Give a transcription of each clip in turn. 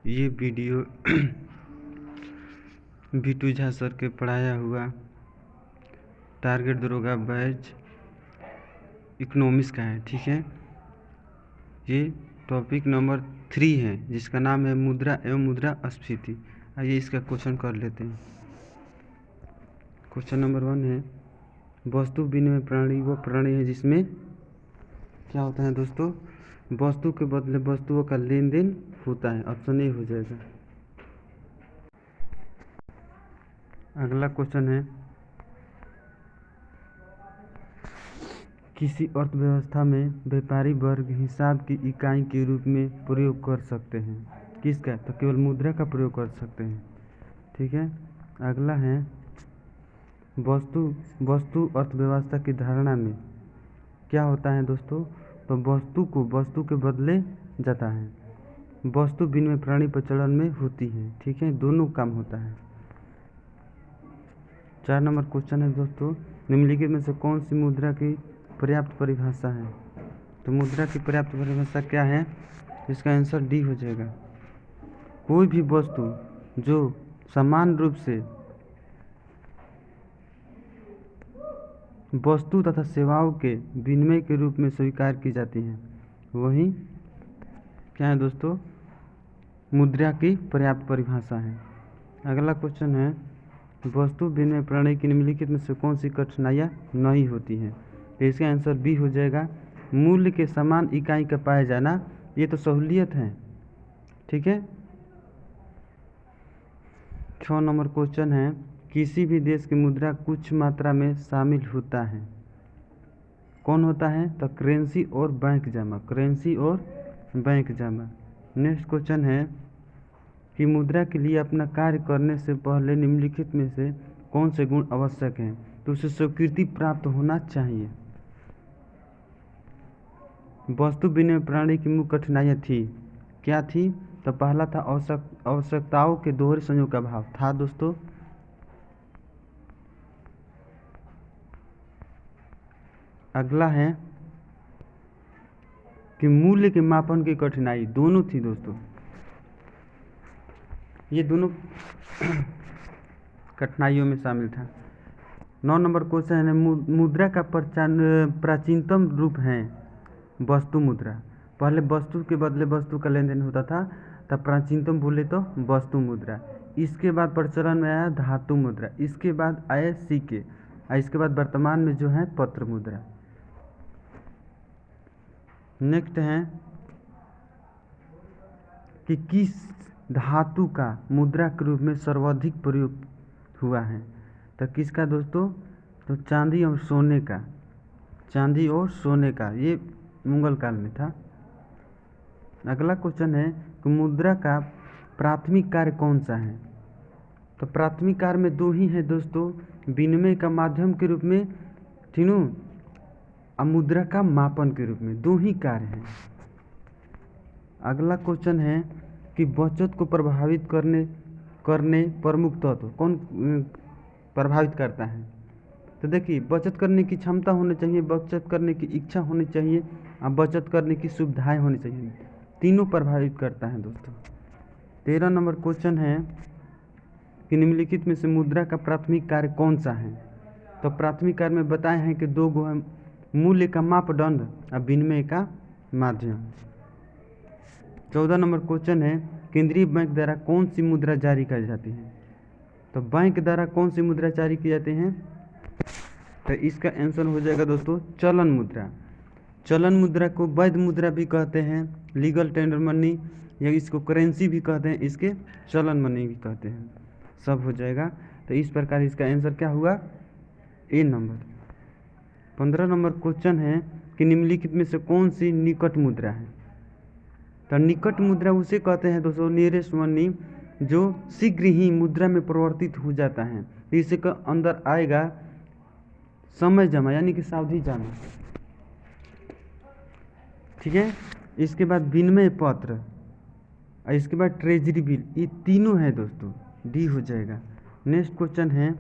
ये video Bittu Jha sir के पढ़ाया हुआ टारगेट दरोगा बैच इकोनॉमिक्स का है। ठीक है, ये टॉपिक नंबर 3 है जिसका नाम है मुद्रा एवं मुद्रास्फीति। आइए इसका क्वेश्चन कर लेते हैं। क्वेश्चन नंबर 1 है वस्तु विनिमय प्रणाली वो प्रणाली है जिसमें क्या होता है दोस्तों, वस्तु के बदले वस्तुओं का लेन देन होता है। ऑप्शन ए हो जाएगा। अगला क्वेश्चन है किसी अर्थव्यवस्था में व्यापारी वर्ग हिसाब की इकाई के रूप में प्रयोग कर सकते हैं। किसका? तो केवल मुद्रा का प्रयोग कर सकते हैं। ठीक है, अगला है वस्तु अर्थव्यवस्था की धारणा में क्या होता है दोस्तों, तो वस्तु को वस्तु के बदले जाता है। वस्तु विनिमय प्रणाली प्रचलन में होती है। ठीक है, दोनों काम होता है। 4 नंबर क्वेश्चन है दोस्तों निम्नलिखित में से कौन सी मुद्रा की पर्याप्त परिभाषा है। तो मुद्रा की पर्याप्त परिभाषा क्या है, इसका आंसर डी हो जाएगा। कोई भी वस्तु जो समान रूप से वस्तु तथा सेवाओं के विनिमय के रूप में स्वीकार की जाती है वही क्या है दोस्तों, मुद्रा की पर्याप्त परिभाषा है। अगला क्वेश्चन है वस्तु विनिमय प्रणाली की निम्नलिखित में से कौन सी कठिनाइयाँ नहीं होती हैं। तो इसका आंसर बी हो जाएगा। मूल्य के समान इकाई का पाया जाना, ये तो सहूलियत है। ठीक है, 6 नंबर क्वेश्चन है किसी भी देश की मुद्रा कुछ मात्रा में शामिल होता है। कौन होता है, तो करेंसी और बैंक जमा, करेंसी और बैंक जमा। नेक्स्ट क्वेश्चन है कि मुद्रा के लिए अपना कार्य करने से पहले निम्नलिखित में से कौन से गुण आवश्यक हैं। तो उसे स्वीकृति प्राप्त होना चाहिए। वस्तु विनिमय प्रणाली की मुख्य कठिनाइयाँ थी, क्या थी, तो पहला था आवश्यकताओं के दोहरे संयोग का अभाव था दोस्तों। अगला है कि मूल्य के मापन की कठिनाई, दोनों थी दोस्तों। ये दोनों कठिनाइयों में शामिल था। 9 नंबर क्वेश्चन है मुद्रा का प्राचीनतम रूप है वस्तु मुद्रा। पहले वस्तु के बदले वस्तु का लेन देन होता था, तब प्राचीनतम बोले तो वस्तु मुद्रा। इसके बाद प्रचलन में आया धातु मुद्रा, इसके बाद आए सिक्के, और इसके बाद वर्तमान में जो है पत्र मुद्रा। नेक्स्ट है कि किस धातु का मुद्रा के रूप में सर्वाधिक प्रयोग हुआ है। तो किसका दोस्तों, तो चांदी और सोने का, चांदी और सोने का, ये मुगल काल में था। अगला क्वेश्चन है कि मुद्रा का प्राथमिक कार्य कौन सा है। तो प्राथमिक कार्य में दो ही है दोस्तों, विनिमय का माध्यम के रूप में तीनों और मुद्रा का मापन के रूप में, दो ही कार्य हैं। अगला क्वेश्चन है कि बचत को प्रभावित करने प्रमुख तत्व कौन प्रभावित करता है। तो देखिए बचत करने की क्षमता होनी चाहिए, बचत करने की इच्छा होनी चाहिए और बचत करने की सुविधाएं होनी चाहिए, तीनों प्रभावित करता है दोस्तों। 13 नंबर क्वेश्चन है कि निम्नलिखित में से मुद्रा का प्राथमिक कार्य कौन सा है। तो प्राथमिक कार्य में बताए हैं कि दो गो है, मूल्य का मापदंड और विनिमय का माध्यम। 14 नंबर क्वेश्चन है केंद्रीय बैंक द्वारा कौन सी मुद्रा जारी की जाती है। तो बैंक द्वारा कौन सी मुद्रा जारी की जाती हैं, तो इसका आंसर हो जाएगा दोस्तों चलन मुद्रा। चलन मुद्रा को वैध मुद्रा भी कहते हैं, लीगल टेंडर मनी, या इसको करेंसी भी कहते हैं, इसके चलन मनी भी कहते हैं, सब हो जाएगा। तो इस प्रकार इसका आंसर क्या हुआ, ए नंबर। 15 नंबर क्वेश्चन है कि निम्नलिखित में से कौन सी निकट मुद्रा है। तो निकट मुद्रा उसे कहते हैं दोस्तों नियरेस्ट मनी, जो शीघ्र ही मुद्रा में परिवर्तित हो जाता है। इसके अंदर आएगा समय जमा यानी कि सावधि जमा। ठीक है, इसके बाद विनिमय पत्र और इसके बाद ट्रेजरी बिल, ये तीनों है दोस्तों, डी हो जाएगा। नेक्स्ट क्वेश्चन है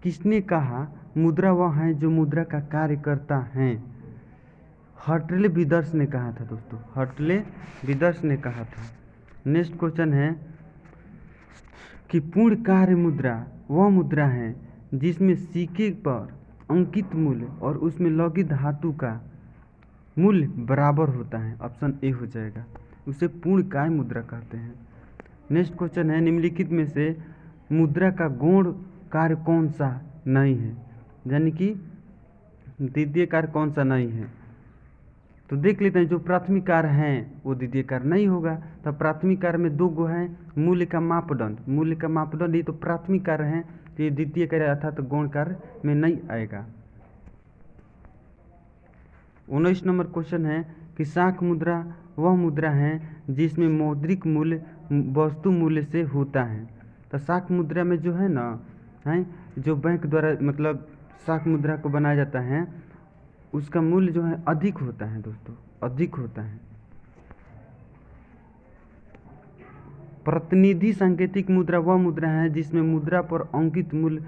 किसने कहा मुद्रा वह है जो मुद्रा का कार्य करता है। हर्टले विदर्स ने कहा था दोस्तों, हर्टले विदर्स ने कहा था। नेक्स्ट क्वेश्चन है कि पूर्ण कार्य मुद्रा वह मुद्रा है जिसमें सिक्के पर अंकित मूल्य और उसमें लगी धातु का मूल्य बराबर होता है। ऑप्शन ए हो जाएगा, उसे पूर्ण काय मुद्रा कहते हैं। नेक्स्ट क्वेश्चन है निम्नलिखित में से मुद्रा का गौण कार्य कौन सा नहीं है, यानी कि द्वितीय कार्य कौन सा नहीं है। तो देख लेते हैं, जो प्राथमिक कार्य हैं वो द्वितीय कार्य नहीं होगा। तो प्राथमिक कार्य में दो गो हैं, मूल्य का मापदंड ये तो प्राथमिक कार्य है, तो ये द्वितीय कार्य अर्थात गौण कार्य में नहीं आएगा। 19 नंबर क्वेश्चन है कि शाख मुद्रा वह मुद्रा है जिसमें मौद्रिक मूल्य वस्तु मूल्य से होता है। तो शाख मुद्रा में जो है ना, है जो बैंक द्वारा मतलब शाख मुद्रा को बनाया जाता है उसका मूल्य जो है अधिक होता है दोस्तों, अधिक होता है। प्रतिनिधि सांकेतिक मुद्रा वह मुद्रा है जिसमें मुद्रा पर अंकित मूल्य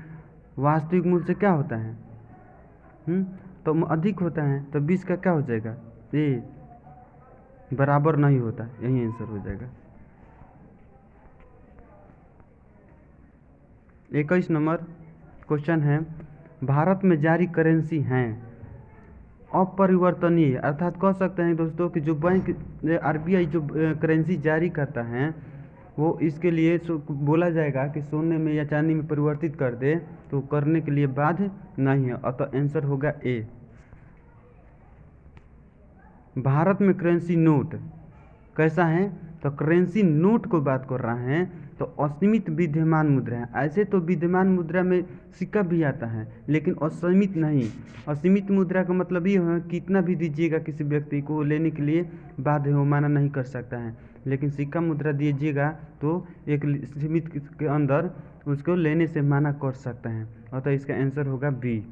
वास्तविक मूल्य से क्या होता है, तो अधिक होता है। तो 20 का क्या हो जाएगा, ये बराबर नहीं होता, यही आंसर हो जाएगा। 21 नंबर क्वेश्चन है भारत में जारी करेंसी हैं अपरिवर्तनीय, अर्थात कह सकते हैं दोस्तों कि जो बैंक आरबीआई जो करेंसी जारी करता है वो इसके लिए बोला जाएगा कि सोने में या चांदी में परिवर्तित कर दे, तो करने के लिए बाध्य नहीं है, अतः आंसर होगा ए। भारत में करेंसी नोट कैसा है, तो करेंसी नोट को बात कर रहा है, तो असीमित विद्यमान मुद्रा है। ऐसे तो विद्यमान मुद्रा में सिक्का भी आता है लेकिन असीमित नहीं। असीमित मुद्रा का मतलब ये है कितना भी दीजिएगा किसी व्यक्ति को लेने के लिए बाध्य हो, माना नहीं कर सकता है। लेकिन सिक्का मुद्रा दीजिएगा तो एक सीमित के अंदर उसको लेने से मना कर सकता है, अतः इसका आंसर होगा बी।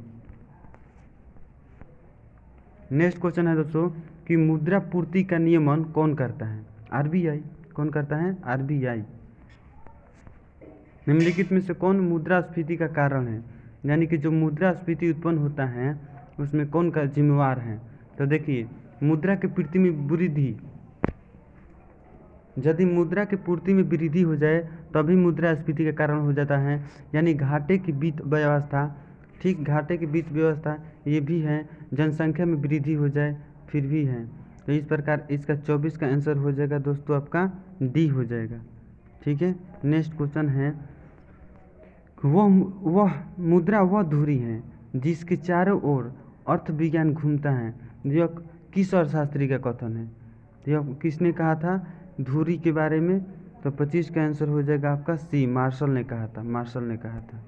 नेक्स्ट क्वेश्चन है दोस्तों कि मुद्रा पूर्ति का नियमन कौन करता है, आरबीआई। कौन करता है, आरबीआई। निम्नलिखित में से कौन मुद्रास्फीति का कारण है, यानी कि जो मुद्रास्फीति उत्पन्न होता है उसमें कौन का जिम्मेवार है। तो देखिए, मुद्रा की पूर्ति में वृद्धि, यदि मुद्रा की पूर्ति में वृद्धि हो जाए तभी मुद्रास्फीति का कारण हो जाता है, यानी घाटे की वित्त व्यवस्था, ठीक घाटे की वित्त व्यवस्था ये भी है। जनसंख्या में वृद्धि हो जाए फिर भी है। तो इस प्रकार इसका 24 का आंसर हो जाएगा दोस्तों, आपका डी हो जाएगा। ठीक है। नेक्स्ट क्वेश्चन है वह मुद्रा वह धुरी है जिसके चारों ओर अर्थ विज्ञान घूमता है। यह किस अर्थशास्त्री का कथन है, यह किसने कहा था धुरी के बारे में। तो 25 का आंसर हो जाएगा आपका सी, मार्शल ने कहा था, मार्शल ने कहा था।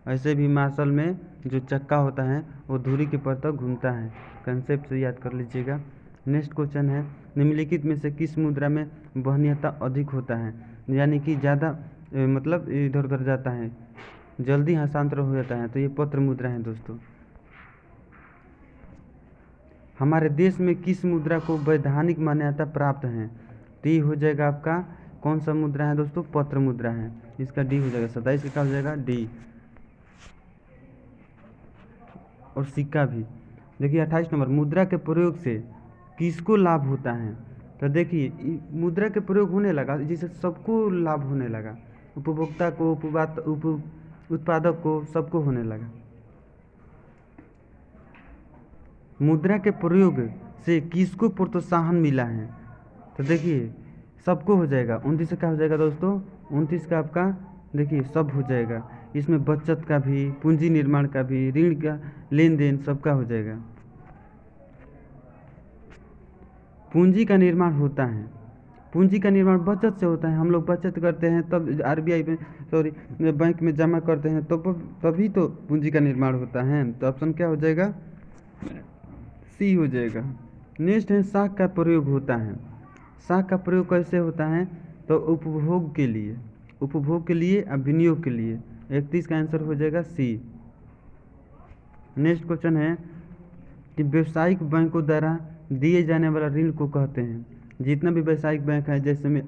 ऐसे भी मार्शल में जो चक्का होता है वो धुरी के पर तक घूमता है, कंसेप्ट से याद कर लीजिएगा। नेक्स्ट क्वेश्चन है निम्नलिखित में से किस मुद्रा में वहनीयता अधिक होता है, यानी कि ज़्यादा मतलब इधर उधर जाता है, जल्दी हस्तांतरण हो जाता है। तो ये पत्र मुद्रा है दोस्तों। हमारे देश में किस मुद्रा को वैधानिक मान्यता प्राप्त है, तो ये हो जाएगा आपका कौन सा मुद्रा है दोस्तों, पत्र मुद्रा है। इसका डी हो जाएगा, 27 का हो जाएगा डी। और सिक्का भी। देखिए 28 नंबर मुद्रा के प्रयोग से किसको लाभ होता है। तो देखिए मुद्रा के प्रयोग होने लगा जिससे सबको लाभ होने लगा, उपभोक्ता को, उत्पादक को, सबको होने लगा। मुद्रा के प्रयोग से किसको प्रोत्साहन मिला है, तो देखिए सबको हो जाएगा। 29 का हो जाएगा दोस्तों, 29 का आपका देखिए सब हो जाएगा। इसमें बचत का भी, पूंजी निर्माण का भी, ऋण का लेन देन सबका हो जाएगा। पूंजी का निर्माण होता है, पूंजी का निर्माण बचत से होता है। हम लोग बचत करते हैं तब आरबीआई में बैंक में जमा करते हैं तो तभी तो पूंजी का निर्माण होता है। तो ऑप्शन क्या हो जाएगा, सी हो जाएगा। नेक्स्ट है शाख का प्रयोग होता है। शाख का प्रयोग कैसे होता है, तो उपभोग के लिए, उपभोग के लिए और विनियोग के लिए। 31 का आंसर हो जाएगा सी। नेक्स्ट क्वेश्चन है कि व्यावसायिक बैंकों द्वारा दिए जाने वाला ऋण को कहते हैं। जितना भी व्यावसायिक बैंक है जैसे में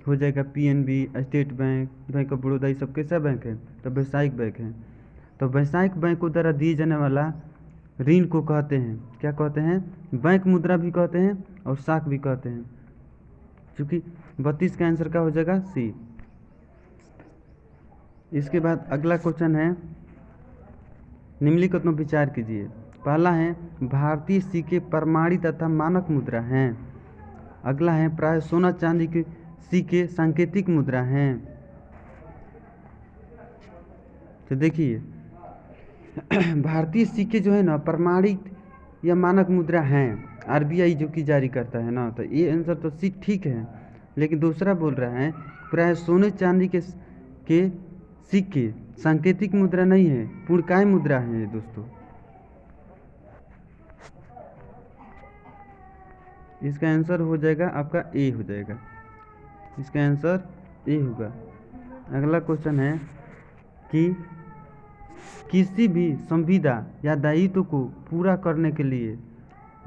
हो जाएगा PNB, state bank, bank of Baroda, ये सब कैसा बैंक है, तो व्यावसायिक बैंक है। तो व्यावसायिक बैंकों द्वारा दिए जाने वाला ऋण को कहते हैं, क्या कहते हैं, बैंक मुद्रा भी कहते हैं और शाख भी कहते हैं। क्योंकि 32 का आंसर क्या हो जाएगा सी। इसके बाद अगला क्वेश्चन है, निम्नलिखित में विचार कीजिए। पहला है भारतीय सिक्के प्रमाणित तथा मानक मुद्रा हैं। अगला है प्राय सोना चांदी के सिक्के सांकेतिक मुद्रा हैं। तो देखिए भारतीय सिक्के जो है ना प्रमाणित या मानक मुद्रा हैं, आरबीआई जो कि जारी करता है ना, तो ये आंसर तो सी ठीक है। लेकिन दूसरा बोल रहा है प्राय सोने चांदी के सिक्के सांकेतिक मुद्रा नहीं है, पूर्णकाय मुद्रा है दोस्तों। इसका आंसर हो जाएगा आपका ए हो जाएगा, इसका आंसर ए होगा। अगला क्वेश्चन है कि किसी भी संविदा या दायित्व को पूरा करने के लिए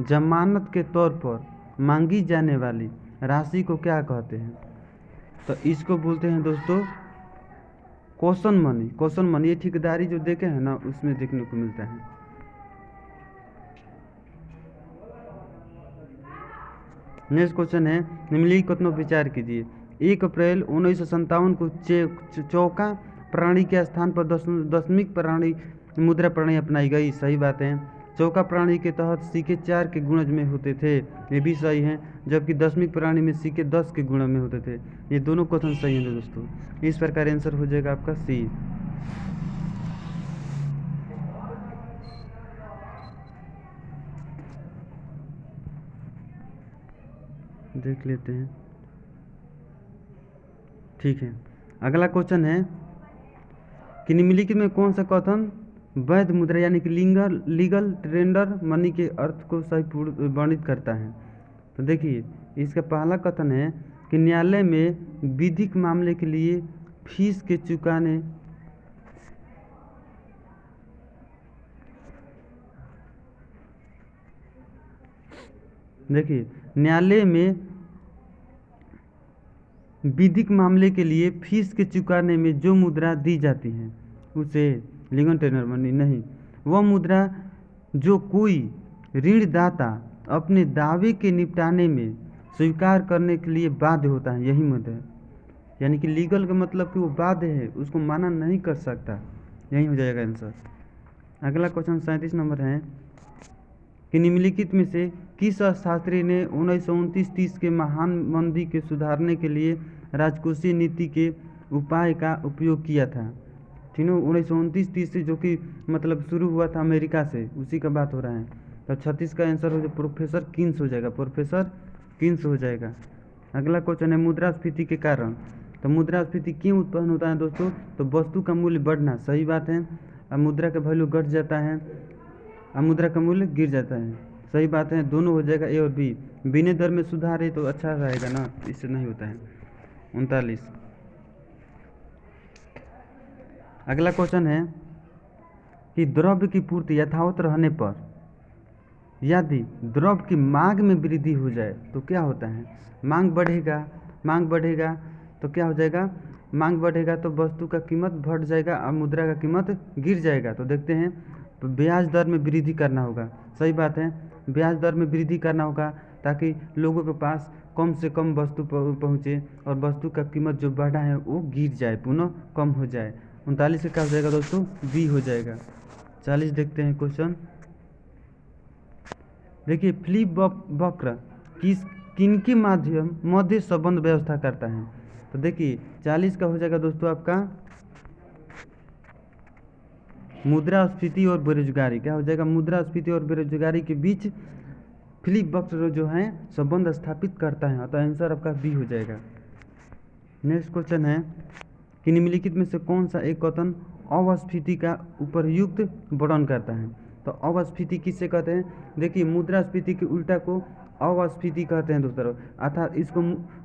जमानत के तौर पर मांगी जाने वाली राशि को क्या कहते हैं? तो इसको बोलते हैं दोस्तों कौशन मनी। कौशन मनी ये ठेकेदारी जो देखे हैं ना उसमें देखने को मिलता है। नेक्स्ट क्वेश्चन है, निम्नलिखित में विचार कीजिए। 1 अप्रैल 1957 को चौका प्रणाली के स्थान पर दशमिक प्रणाली मुद्रा प्रणाली अपनाई गई। सही बात है। चौका प्रणाली के तहत सिक्के 4 के गुणज में होते थे, ये भी सही है, जबकि दशमिक प्रणाली में सिक्के 10 के गुण में होते थे। ये दोनों क्वेश्चन सही हैं दोस्तों। इस प्रकार आंसर हो जाएगा आपका सी। देख लेते हैं, ठीक है। अगला क्वेश्चन है कि निम्नलिखित में कौन सा कथन वैध मुद्रा यानी कि लीगल टेंडर मनी के अर्थ को सही वर्णित करता है? तो देखिए इसका पहला कथन है कि न्यायालय में विधिक मामले के लिए फीस के चुकाने देखिए न्यायालय में विधिक मामले के लिए फीस के चुकाने में जो मुद्रा दी जाती है उसे लीगल टेंडर मनी नहीं। वह मुद्रा जो कोई ऋणदाता अपने दावे के निपटाने में स्वीकार करने के लिए बाध्य होता है, यही मुद्रा है। यानी कि लीगल का मतलब कि वो बाध्य है, उसको माना नहीं कर सकता, यही हो जाएगा आंसर। अगला क्वेश्चन 37 नंबर है कि निम्नलिखित में से किस अर्थशास्त्री ने 1929-30 के महान मंदी के सुधारने के लिए राजकोषीय नीति के उपाय का उपयोग किया था? ठीक है, 1929-30 से जो कि मतलब शुरू हुआ था अमेरिका से, उसी का बात हो रहा है। तो 36 का आंसर हो जाएगा प्रोफेसर किन्स हो जाएगा, प्रोफेसर किन्स हो जाएगा। अगला क्वेश्चन है मुद्रास्फीति के कारण। तो मुद्रास्फीति क्यों उत्पन्न होता है दोस्तों? तो वस्तु का मूल्य बढ़ना, सही बात है। अब मुद्रा का वैल्यू घट जाता है, अब मुद्रा का मूल्य गिर जाता है, सही बात है। दोनों हो जाएगा ए और बी। विनिमय दर में सुधार है तो अच्छा रहेगा ना, इससे नहीं होता है। 39। अगला क्वेश्चन है कि द्रव्य की पूर्ति यथावत रहने पर यदि द्रव्य की मांग में वृद्धि हो जाए तो क्या होता है? मांग बढ़ेगा, मांग बढ़ेगा तो क्या हो जाएगा? मांग बढ़ेगा तो वस्तु का कीमत बढ़ जाएगा और मुद्रा का कीमत गिर जाएगा। तो देखते हैं, तो ब्याज दर में वृद्धि करना होगा, सही बात है। ब्याज दर में वृद्धि करना होगा ताकि लोगों के पास कम से कम वस्तु पहुँचे और वस्तु का कीमत जो बढ़ा है वो गिर जाए, पुनः कम हो जाए। 39 का हो जाएगा दोस्तों बी हो जाएगा। 40 देखते हैं क्वेश्चन। देखिए फ्लिप वक्र किनके मध्य संबंध व्यवस्था करता है? तो देखिए 40 का हो जाएगा दोस्तों आपका मुद्रास्फीति और बेरोजगारी। क्या हो जाएगा? मुद्रास्फीति और बेरोजगारी के बीच फ्लिप वक्र जो है संबंध स्थापित करता है, तो आंसर आपका बी हो जाएगा। नेक्स्ट क्वेश्चन है कि निम्नलिखित में से कौन सा एक कथन अवस्फीति का उपयुक्त वर्णन करता है? तो अवस्फीति किससे कहते हैं? देखिए मुद्रास्फीति के उल्टा को अवस्फीति कहते हैं दोस्तों, अर्थात इसको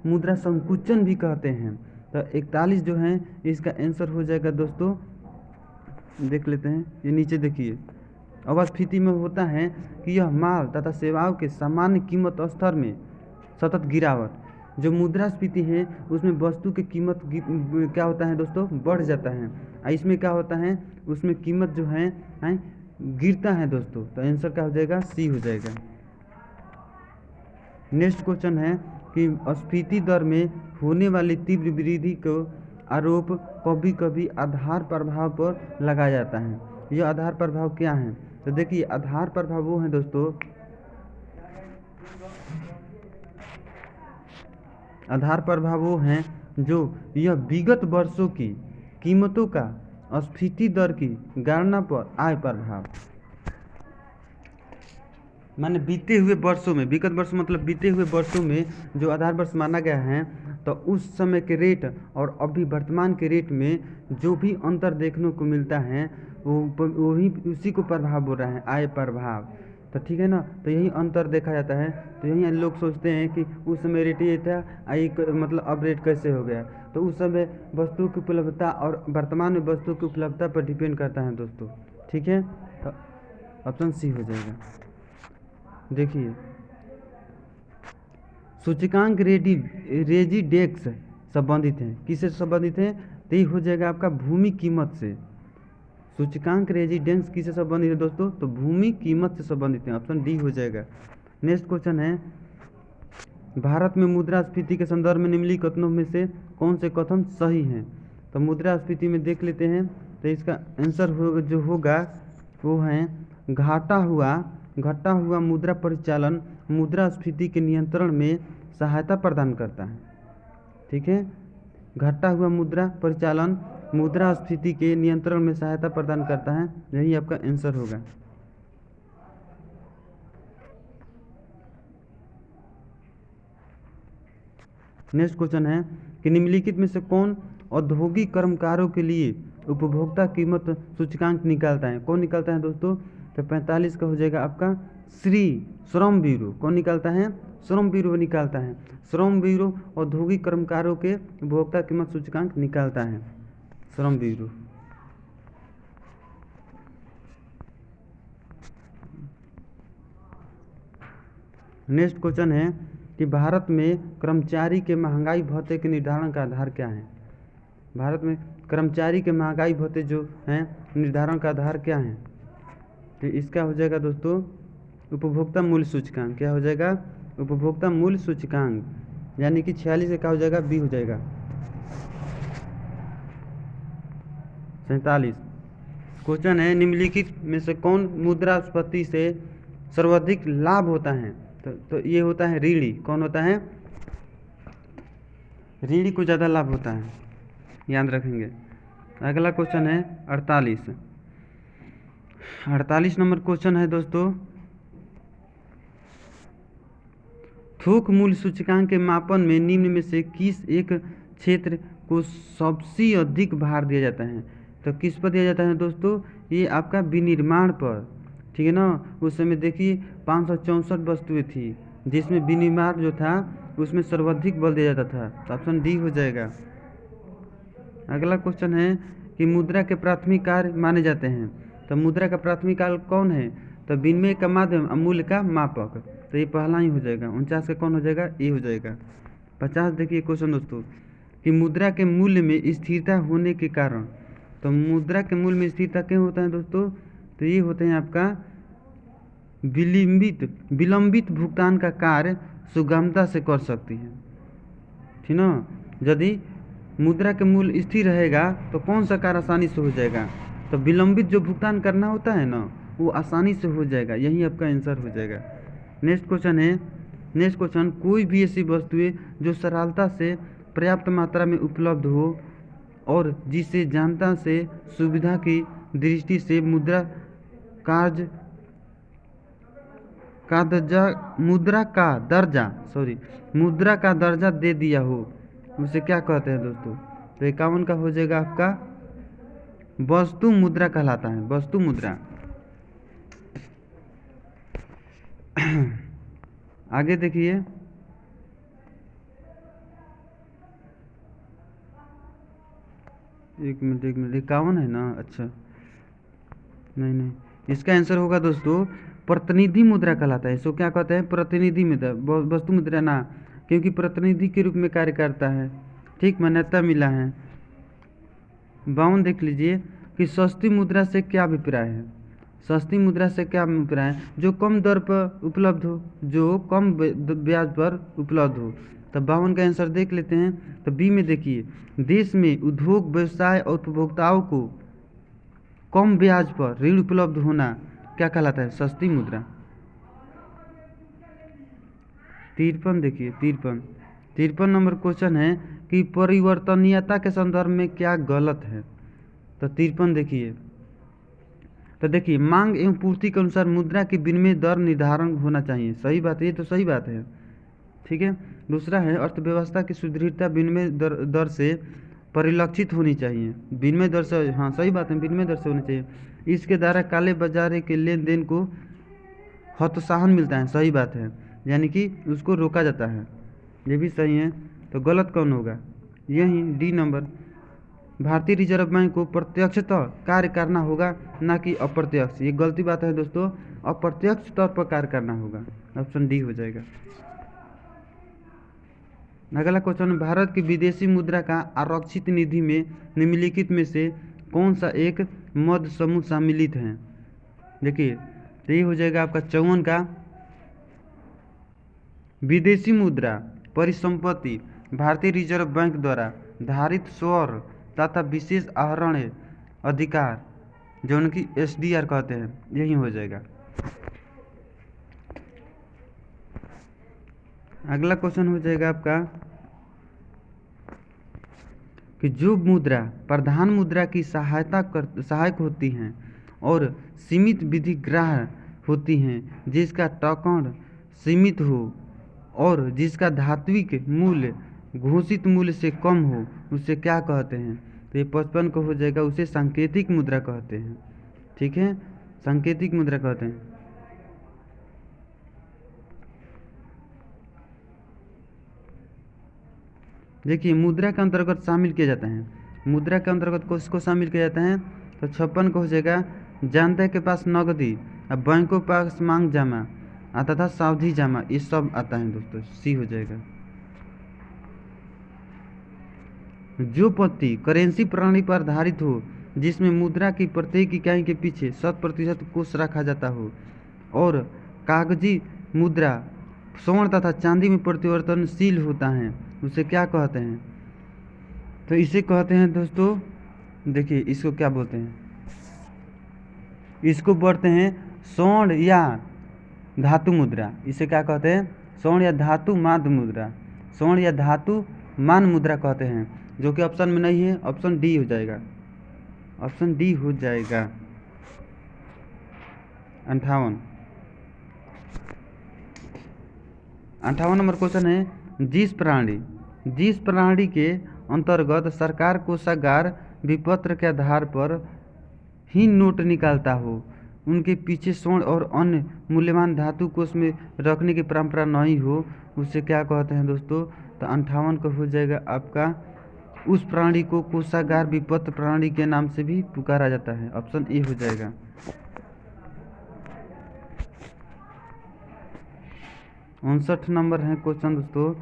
मुद्रा संकुचन भी कहते हैं। तो 41 जो है इसका आंसर हो जाएगा दोस्तों, देख लेते हैं, ये नीचे देखिए। अवस्फीति में होता है कि यह माल तथा सेवाओं के सामान्य कीमत स्तर में सतत गिरावट। जो मुद्रास्फीति है उसमें वस्तु की कीमत क्या होता है दोस्तों? बढ़ जाता है। इसमें क्या होता है? उसमें कीमत जो है गिरता है दोस्तों। तो आंसर क्या हो जाएगा? सी हो जाएगा। नेक्स्ट क्वेश्चन है कि स्फीति दर में होने वाली तीव्र वृद्धि को आरोप कभी कभी आधार प्रभाव पर लगाया जाता है। यह आधार प्रभाव क्या है? तो देखिए, आधार प्रभाव वो है दोस्तों, आधार प्रभाव वो हैं जो यह विगत वर्षों की कीमतों का स्फीति दर की गणना पर आय प्रभाव, माने बीते हुए वर्षों में, विगत वर्ष मतलब बीते हुए वर्षों में जो आधार वर्ष माना गया है, तो उस समय के रेट और अभी वर्तमान के रेट में जो भी अंतर देखने को मिलता है वही उसी को प्रभाव बोल रहा है, आय प्रभाव। तो ठीक है ना, तो यही अंतर देखा जाता है। तो यही लोग सोचते हैं कि उस समय रेट ये था, मतलब अब रेट कैसे हो गया। तो उस समय वस्तु की उपलब्धता और वर्तमान में वस्तु की उपलब्धता पर डिपेंड करता है दोस्तों। ठीक है, तो ऑप्शन सी हो जाएगा। देखिए, सूचकांक रेजिडेक्स संबंधित हैं, किससे संबंधित हैं? तो ये हो जाएगा आपका भूमि कीमत से। सूचकांक रेजिडेंस किससे संबंधित है दोस्तों? तो भूमि कीमत से संबंधित है, ऑप्शन डी हो जाएगा। नेक्स्ट क्वेश्चन है, भारत में मुद्रास्फीति के संदर्भ में निम्नलिखित कथनों में से कौन से कथन सही हैं? तो मुद्रास्फीति में देख लेते हैं, तो इसका आंसर जो होगा वो है घटा हुआ मुद्रा परिचालन मुद्रास्फीति के नियंत्रण में सहायता प्रदान करता है। ठीक है, घटा हुआ मुद्रा परिचालन मुद्रास्फीति के नियंत्रण में सहायता प्रदान करता है, यही आपका आंसर होगा। नेक्स्ट क्वेश्चन है कि निम्नलिखित में से कौन औद्योगिक कर्मकारों के लिए उपभोक्ता कीमत सूचकांक निकालता है? कौन निकालता है दोस्तों? तो 45 का हो जाएगा आपका श्रम ब्यूरो। कौन निकालता है? श्रम ब्यूरो निकालता है। श्रम ब्यूरो औद्योगिक कर्मकारों के उपभोक्ता कीमत सूचकांक निकालता है, श्रम ब्यूरो। नेक्स्ट क्वेश्चन है कि भारत में कर्मचारी के महंगाई भत्ते के निर्धारण का आधार क्या है? भारत में कर्मचारी के महंगाई भत्ते जो हैं निर्धारण का आधार क्या है? तो इसका हो जाएगा दोस्तों उपभोक्ता मूल्य सूचकांक। क्या हो जाएगा? उपभोक्ता मूल्य सूचकांक, यानी कि 46 का क्या हो जाएगा? बी हो जाएगा। 47 क्वेश्चन है, निम्नलिखित में से कौन मुद्रास्फीति से सर्वाधिक लाभ होता है? तो ये होता है ऋणी। कौन होता है? ऋणी को ज़्यादा लाभ होता है, याद रखेंगे। अगला क्वेश्चन है 48 नंबर क्वेश्चन है दोस्तों, थोक मूल्य सूचकांक के मापन में निम्न में से किस एक क्षेत्र को सबसे अधिक भार दिया जाता है? तो किस पर दिया जाता है दोस्तों? ये आपका विनिर्माण पर। ठीक है ना, उस समय देखिए 564 वस्तुएं थी जिसमें विनिर्माण जो था उसमें सर्वाधिक बल दिया जाता था, तो ऑप्शन डी हो जाएगा। अगला क्वेश्चन है कि मुद्रा के प्राथमिक कार्य माने जाते हैं। तो मुद्रा का प्राथमिक कार्य कौन है? तो विनिमय का माध्यम, मूल्य का मापक। तो ये पहला ही हो जाएगा। 49 का कौन हो जाएगा? ए हो जाएगा। 50 देखिए क्वेश्चन दोस्तों कि मुद्रा के मूल्य में स्थिरता होने के कारण, तो मुद्रा के मूल्य में स्थिरता क्यों होता है दोस्तों? तो ये होते हैं आपका विलंबित भुगतान का कार्य सुगमता से कर सकती है। ठीक ना, यदि मुद्रा के मूल्य स्थिर रहेगा तो कौन सा कार्य आसानी से हो जाएगा? तो विलंबित जो भुगतान करना होता है ना, वो आसानी से हो जाएगा, यही आपका आंसर हो जाएगा। नेक्स्ट क्वेश्चन, कोई भी ऐसी वस्तुएं जो सरलता से पर्याप्त मात्रा में उपलब्ध हो और जिसे जनता से सुविधा की दृष्टि से मुद्रा का दर्जा दे दिया हो, उसे क्या कहते हैं दोस्तों? तो 51 का हो जाएगा आपका वस्तु मुद्रा कहलाता है, वस्तु मुद्रा। आगे देखिए, एक मिनट 51 है ना? अच्छा, नहीं, इसका आंसर होगा दोस्तों प्रतिनिधि मुद्रा कहलाता है। इसको क्या कहते हैं? प्रतिनिधि मुद्रा, वस्तु मुद्रा ना, क्योंकि प्रतिनिधि के रूप में कार्य करता है। ठीक, मान्यता मिला है। 52 देख लीजिए कि सस्ती मुद्रा से क्या अभिप्राय है? सस्ती मुद्रा से क्या अभिप्राय है? जो कम दर पर उपलब्ध हो, जो कम ब्याज पर उपलब्ध हो। तो 52 का आंसर देख लेते हैं। तो बी में देखिए, देश में उद्योग व्यवसाय और उपभोक्ताओं को कम ब्याज पर ऋण उपलब्ध होना क्या कहलाता है? सस्ती मुद्रा। 53 देखिए, 53 नंबर क्वेश्चन है कि परिवर्तनीयता के संदर्भ में क्या गलत है? तो 53 देखिए, तो देखिए मांग एवं पूर्ति के अनुसार मुद्रा की विनिमय दर निर्धारण होना चाहिए। सही बात है, ये तो सही बात है, ठीक है। दूसरा है अर्थव्यवस्था की सुदृढ़ता विनिमय दर से परिलक्षित होनी चाहिए। विनिमय दर से, हाँ सही बात है, विनिमय दर से होनी चाहिए। इसके द्वारा काले बाजार के लेन देन को हतोत्साहन मिलता है। सही बात है, यानी कि उसको रोका जाता है, ये भी सही है। तो गलत कौन होगा? यही डी नंबर। भारतीय रिजर्व बैंक को प्रत्यक्षतः कार्य करना होगा, ना कि अप्रत्यक्ष। ये गलती बात है दोस्तों, अप्रत्यक्ष तौर पर कार्य करना होगा। ऑप्शन डी हो जाएगा। अगला क्वेश्चन, भारत की विदेशी मुद्रा का आरक्षित निधि में निम्नलिखित में से कौन सा एक मध्य समूह सम्मिलित है? देखिए, तो ये हो जाएगा आपका 54 का। विदेशी मुद्रा परिसंपत्ति भारतीय रिजर्व बैंक द्वारा धारित स्वर तथा विशेष आहरण अधिकार, जो उनकी SDR कहते हैं, यही हो जाएगा। अगला क्वेश्चन हो जाएगा आपका कि जो मुद्रा प्रधान मुद्रा की सहायक होती हैं और सीमित विधिग्राह्य होती हैं, जिसका टोकन सीमित हो और जिसका धात्विक मूल्य घोषित मूल्य से कम हो, उसे क्या कहते हैं? तो ये 55 को हो जाएगा, उसे सांकेतिक मुद्रा कहते हैं, ठीक है, सांकेतिक मुद्रा कहते हैं। देखिए मुद्रा के अंतर्गत शामिल किया जाता है, मुद्रा के अंतर्गत किसको शामिल किया जाता है? तो 56 को हो जाएगा, जनता के पास नकदी, अब बैंकों के पास मांग जमा तथा सावधि जमा, ये सब आता है दोस्तों, सी हो जाएगा। जो पत्ती करेंसी प्रणाली पर आधारित हो, जिसमें मुद्रा की प्रत्येक इकाई के पीछे 100% कोष रखा जाता हो और कागजी मुद्रा स्वर्ण तथा चांदी में परिवर्तनशील होता है, उसे क्या कहते हैं? तो इसे कहते हैं दोस्तों, देखिए इसको क्या बोलते हैं? इसको बोलते हैं स्वर्ण या धातु मुद्रा। इसे क्या कहते हैं? स्वर्ण या धातु मान मुद्रा, स्वर्ण या धातु मान मुद्रा कहते हैं, जो कि ऑप्शन में नहीं है। ऑप्शन डी हो जाएगा, ऑप्शन डी हो जाएगा। 58 नंबर क्वेश्चन है, जिस प्रणाली के अंतर्गत सरकार कोषागार विपत्र के आधार पर ही नोट निकालता हो, उनके पीछे स्वर्ण और अन्य मूल्यवान धातु कोष में रखने की परंपरा नहीं हो, उसे क्या कहते हैं दोस्तों? तो 58 को हो जाएगा आपका, उस प्रणाली को कोषागार विपत्र प्रणाली के नाम से भी पुकारा जाता है। ऑप्शन ए हो जाएगा। 59 नंबर है क्वेश्चन दोस्तों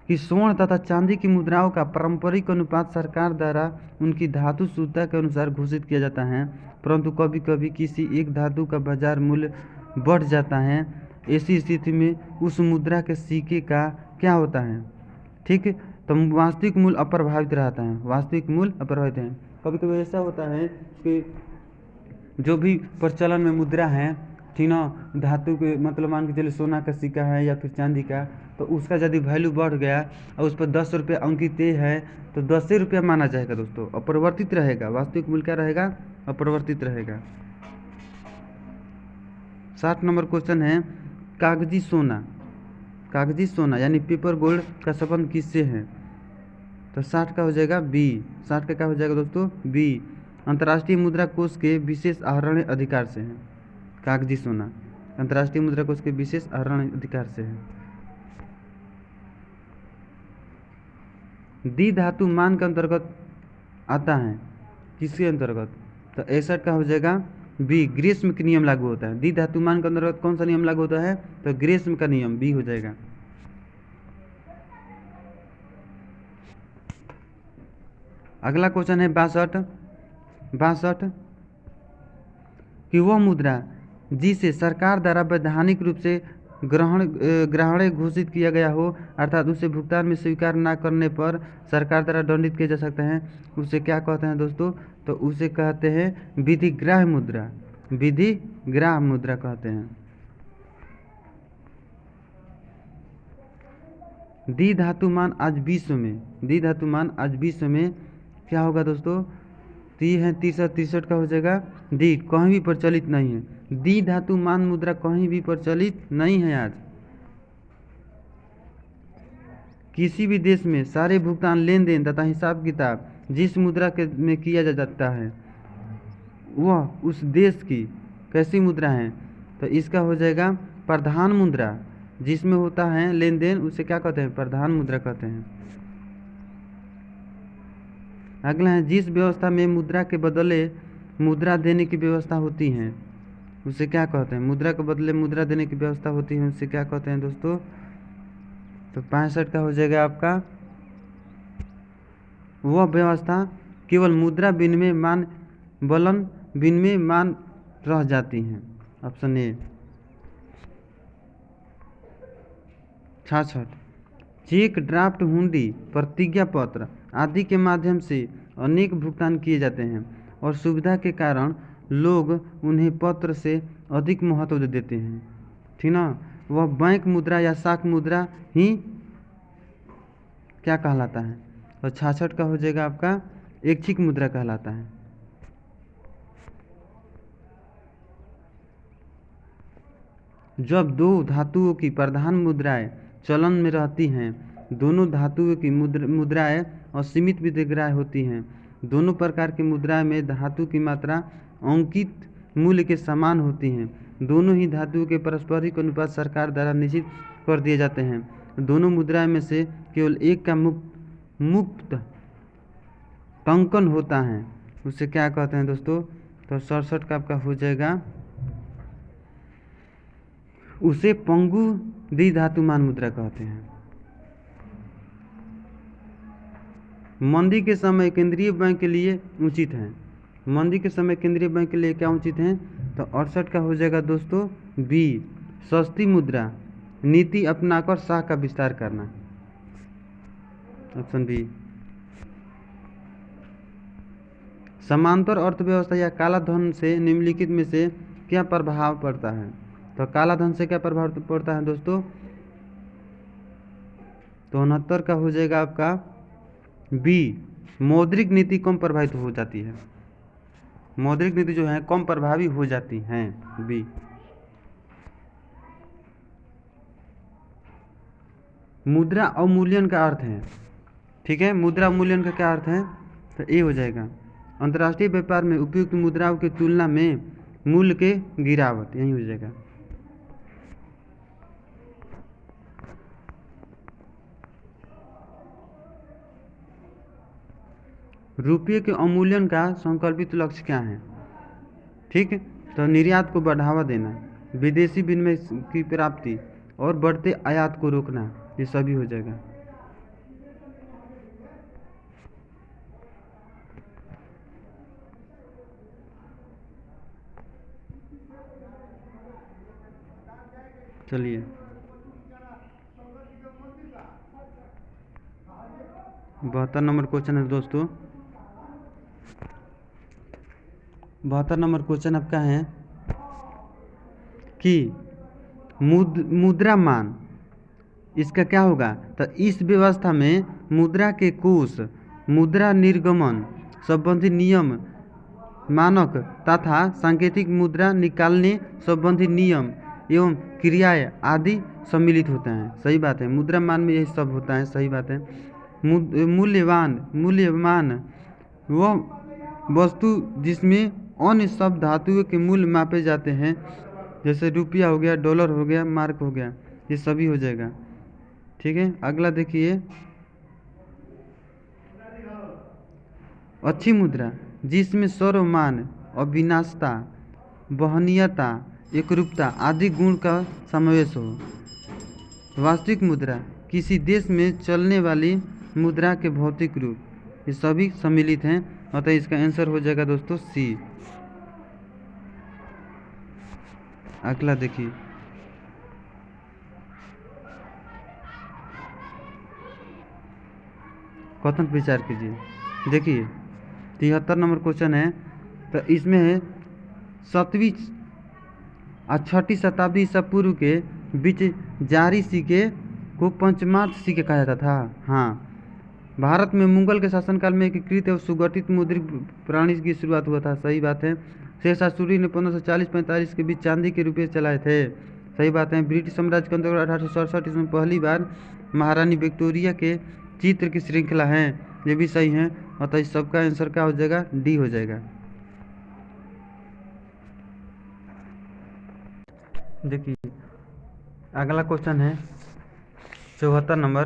कि स्वर्ण तथा चांदी की मुद्राओं का पारंपरिक अनुपात सरकार द्वारा उनकी धातु शुद्धता के अनुसार घोषित किया जाता है, परंतु कभी कभी किसी एक धातु का बाजार मूल्य बढ़ जाता है। ऐसी स्थिति में उस मुद्रा के सिक्के का क्या होता है? ठीक है, तो वास्तविक मूल्य अप्रभावित रहता है, वास्तविक मूल्य अप्रभावित है। कभी कभी ऐसा होता है कि जो भी प्रचलन में मुद्रा है, ठीक ना, धातु के मतलब मान के चलिए सोना का सिक्का है या फिर चांदी का, तो उसका यदि वैल्यू बढ़ गया और उस पर 10 रुपये अंकित है तो 10 रुपया माना जाएगा दोस्तों, अपरिवर्तित रहेगा। वास्तविक मूल्य क्या रहेगा? अपरिवर्तित रहेगा। 60 नंबर क्वेश्चन है, कागजी सोना यानी पेपर गोल्ड का संबंध किससे है? तो 60 का हो जाएगा बी। 60 का क्या हो जाएगा दोस्तों? बी, अंतर्राष्ट्रीय मुद्रा कोष के विशेष आहरण अधिकार से है। कागजी सोना अंतर्राष्ट्रीय मुद्रा कोष के विशेष आहरण अधिकार से है। डी धातु मान के अंतर्गत आता है, किसके अंतर्गत? तो 61 का हो जाएगा बी, ग्रीष्म का नियम लागू होता है। डी धातु मान के अंतर्गत कौन सा नियम लागू होता है? तो ग्रीष्म का नियम, बी हो जाएगा। अगला क्वेश्चन है 62 कि वह मुद्रा जिसे सरकार द्वारा वैधानिक रूप से ग्रहण घोषित किया गया हो, अर्थात उसे भुगतान में स्वीकार ना करने पर सरकार द्वारा दंडित किए जा सकते हैं, उसे क्या कहते हैं दोस्तों? तो उसे कहते हैं विधिग्राह्य मुद्रा। विधिग्राह्य मुद्रा कहते हैं। द्विधातुमान आज विश्व में क्या होगा दोस्तों? ती है 63 का हो जाएगा। दी कहीं भी प्रचलित नहीं है, द्विधातुमान मुद्रा कहीं भी प्रचलित नहीं है आज। किसी भी देश में सारे भुगतान, लेन देन तथा हिसाब किताब जिस मुद्रा के में किया जाता है वह उस देश की कैसी मुद्रा है? तो इसका हो जाएगा प्रधान मुद्रा। जिसमें होता है लेन देन उसे क्या कहते हैं? प्रधान मुद्रा कहते हैं। अगला है जिस व्यवस्था में मुद्रा के बदले मुद्रा देने की व्यवस्था होती है उसे क्या कहते हैं? मुद्रा के बदले मुद्रा देने की व्यवस्था होती है उसे क्या कहते हैं दोस्तों? तो 65 का हो जाएगा आपका वह व्यवस्था केवल मुद्रा विनिमय मान बलन विनिमय मान रह जाती हैं। Option A. 66 चेक, ड्राफ्ट, हुंडी, प्रतिज्ञा पत्र आदि के माध्यम से अनेक भुगतान किए जाते हैं और सुविधा के कारण लोग उन्हें पत्र से अधिक महत्व देते हैं, ठीक ना? वह बैंक मुद्रा या शाख मुद्रा ही क्या कहलाता है? और 66 का हो जाएगा आपका ऐच्छिक मुद्रा कहलाता है। जब दो धातुओं की प्रधान मुद्राएं चलन में रहती हैं, दोनों धातुओं की मुद्राएं असीमित विधिग्राह्य होती हैं। दोनों प्रकार की मुद्राएं में धातु की मात्रा अंकित मूल्य के समान होती हैं। दोनों ही धातुओं के पारस्परिक अनुपात सरकार द्वारा निश्चित कर दिए जाते हैं। दोनों मुद्राएं में से केवल एक का मुक्त टंकन होता है, उसे क्या कहते हैं दोस्तों? तो 67 का आपका हो जाएगा उसे पंगु द्विधातुमान मुद्रा कहते हैं। मंदी के समय केंद्रीय बैंक के लिए उचित है। मंदी के समय केंद्रीय बैंक के लिए क्या उचित है? तो 68 का हो जाएगा दोस्तों बी, सस्ती मुद्रा नीति अपनाकर शाख का विस्तार करना। Option B. समांतर अर्थव्यवस्था या काला धन से निम्नलिखित में से क्या प्रभाव पड़ता है? तो काला धन से क्या प्रभाव पड़ता है दोस्तों? तो 69 का हो जाएगा आपका बी, मौद्रिक नीति कम प्रभावित हो जाती है। मौद्रिक नीति जो है कम प्रभावी हो जाती हैं, बी। मुद्रा अवमूल्यन का अर्थ है, ठीक है, मुद्रा अवमूल्यन का क्या अर्थ है? तो ए हो जाएगा अंतर्राष्ट्रीय व्यापार में उपयुक्त मुद्राओं की तुलना में मूल्य के गिरावट, यही हो जाएगा। रुपये के अवमूल्यन का संकल्पित लक्ष्य क्या है? ठीक, तो निर्यात को बढ़ावा देना, विदेशी विनिमय की प्राप्ति और बढ़ते आयात को रोकना, ये सभी हो जाएगा। चलिए 72 नंबर क्वेश्चन है दोस्तों। 72 नंबर क्वेश्चन आपका है कि मुद्रा मान इसका क्या होगा? तो इस व्यवस्था में मुद्रा के कोष, मुद्रा निर्गमन संबंधी नियम, मानक तथा सांकेतिक मुद्रा निकालने संबंधी नियम एवं क्रियाएं आदि सम्मिलित होते हैं। सही बात है, मुद्रा मान में यही सब होता है, सही बात है। मूल्यमान वह वस्तु जिसमें अन्य सब धातुओं के मूल्य मापे जाते हैं, जैसे रुपया हो गया, डॉलर हो गया, मार्क हो गया, ये सभी हो जाएगा। ठीक है, अगला देखिए, अच्छी मुद्रा जिसमें सर्वमान, अविनाशता, वहनीयता, एकरूपता आदि गुण का समावेश हो। वास्तविक मुद्रा किसी देश में चलने वाली मुद्रा के भौतिक रूप, ये सभी सम्मिलित हैं, अतः इसका आंसर हो जाएगा दोस्तों सी। अगला देखिए, कथन पर विचार कीजिए। देखिए 73 नंबर क्वेश्चन है, तो इसमें है 7वीं और 6ठी शताब्दी ईसा पूर्व के बीच जारी सिक्के को पंचमार्थ सिक्के कहा जाता था। हाँ, भारत में मुगल के शासनकाल में एकीकृत और सुगठित मुद्रित प्रणाली की शुरुआत हुआ था। सही बात है। शेरशाह सूरी ने 1540-45 के बीच चांदी के रुपये चलाए थे। सही बात है। ब्रिटिश साम्राज्य के अंतर्गत 1867 ईस्वी में पहली बार महारानी विक्टोरिया के चित्र की श्रृंखला है। ये भी सही है। अतः इस सबका आंसर क्या हो जाएगा? डी हो जाएगा। देखिए अगला क्वेश्चन है 74 नंबर,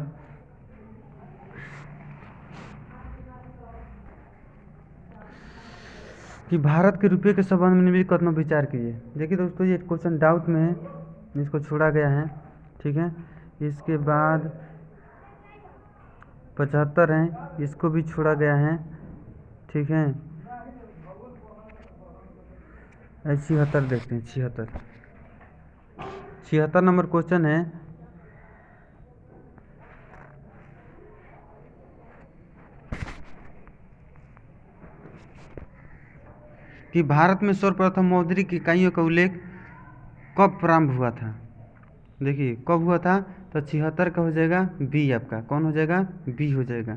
कि भारत के रुपये के संबंध में निम्नलिखित कथनों पर विचार कीजिए। देखिए दोस्तों ये क्वेश्चन डाउट में है, इसको छोड़ा गया है। ठीक है, इसके बाद 75 है, इसको भी छोड़ा गया है। ठीक है, 76 देखते हैं। 76 नंबर क्वेश्चन है, कि भारत में सर्वप्रथम मौद्रिक इकाइयों का उल्लेख कब प्रारंभ हुआ था? देखिए कब हुआ था, तो 76 का हो जाएगा बी। आपका कौन हो जाएगा? बी हो जाएगा,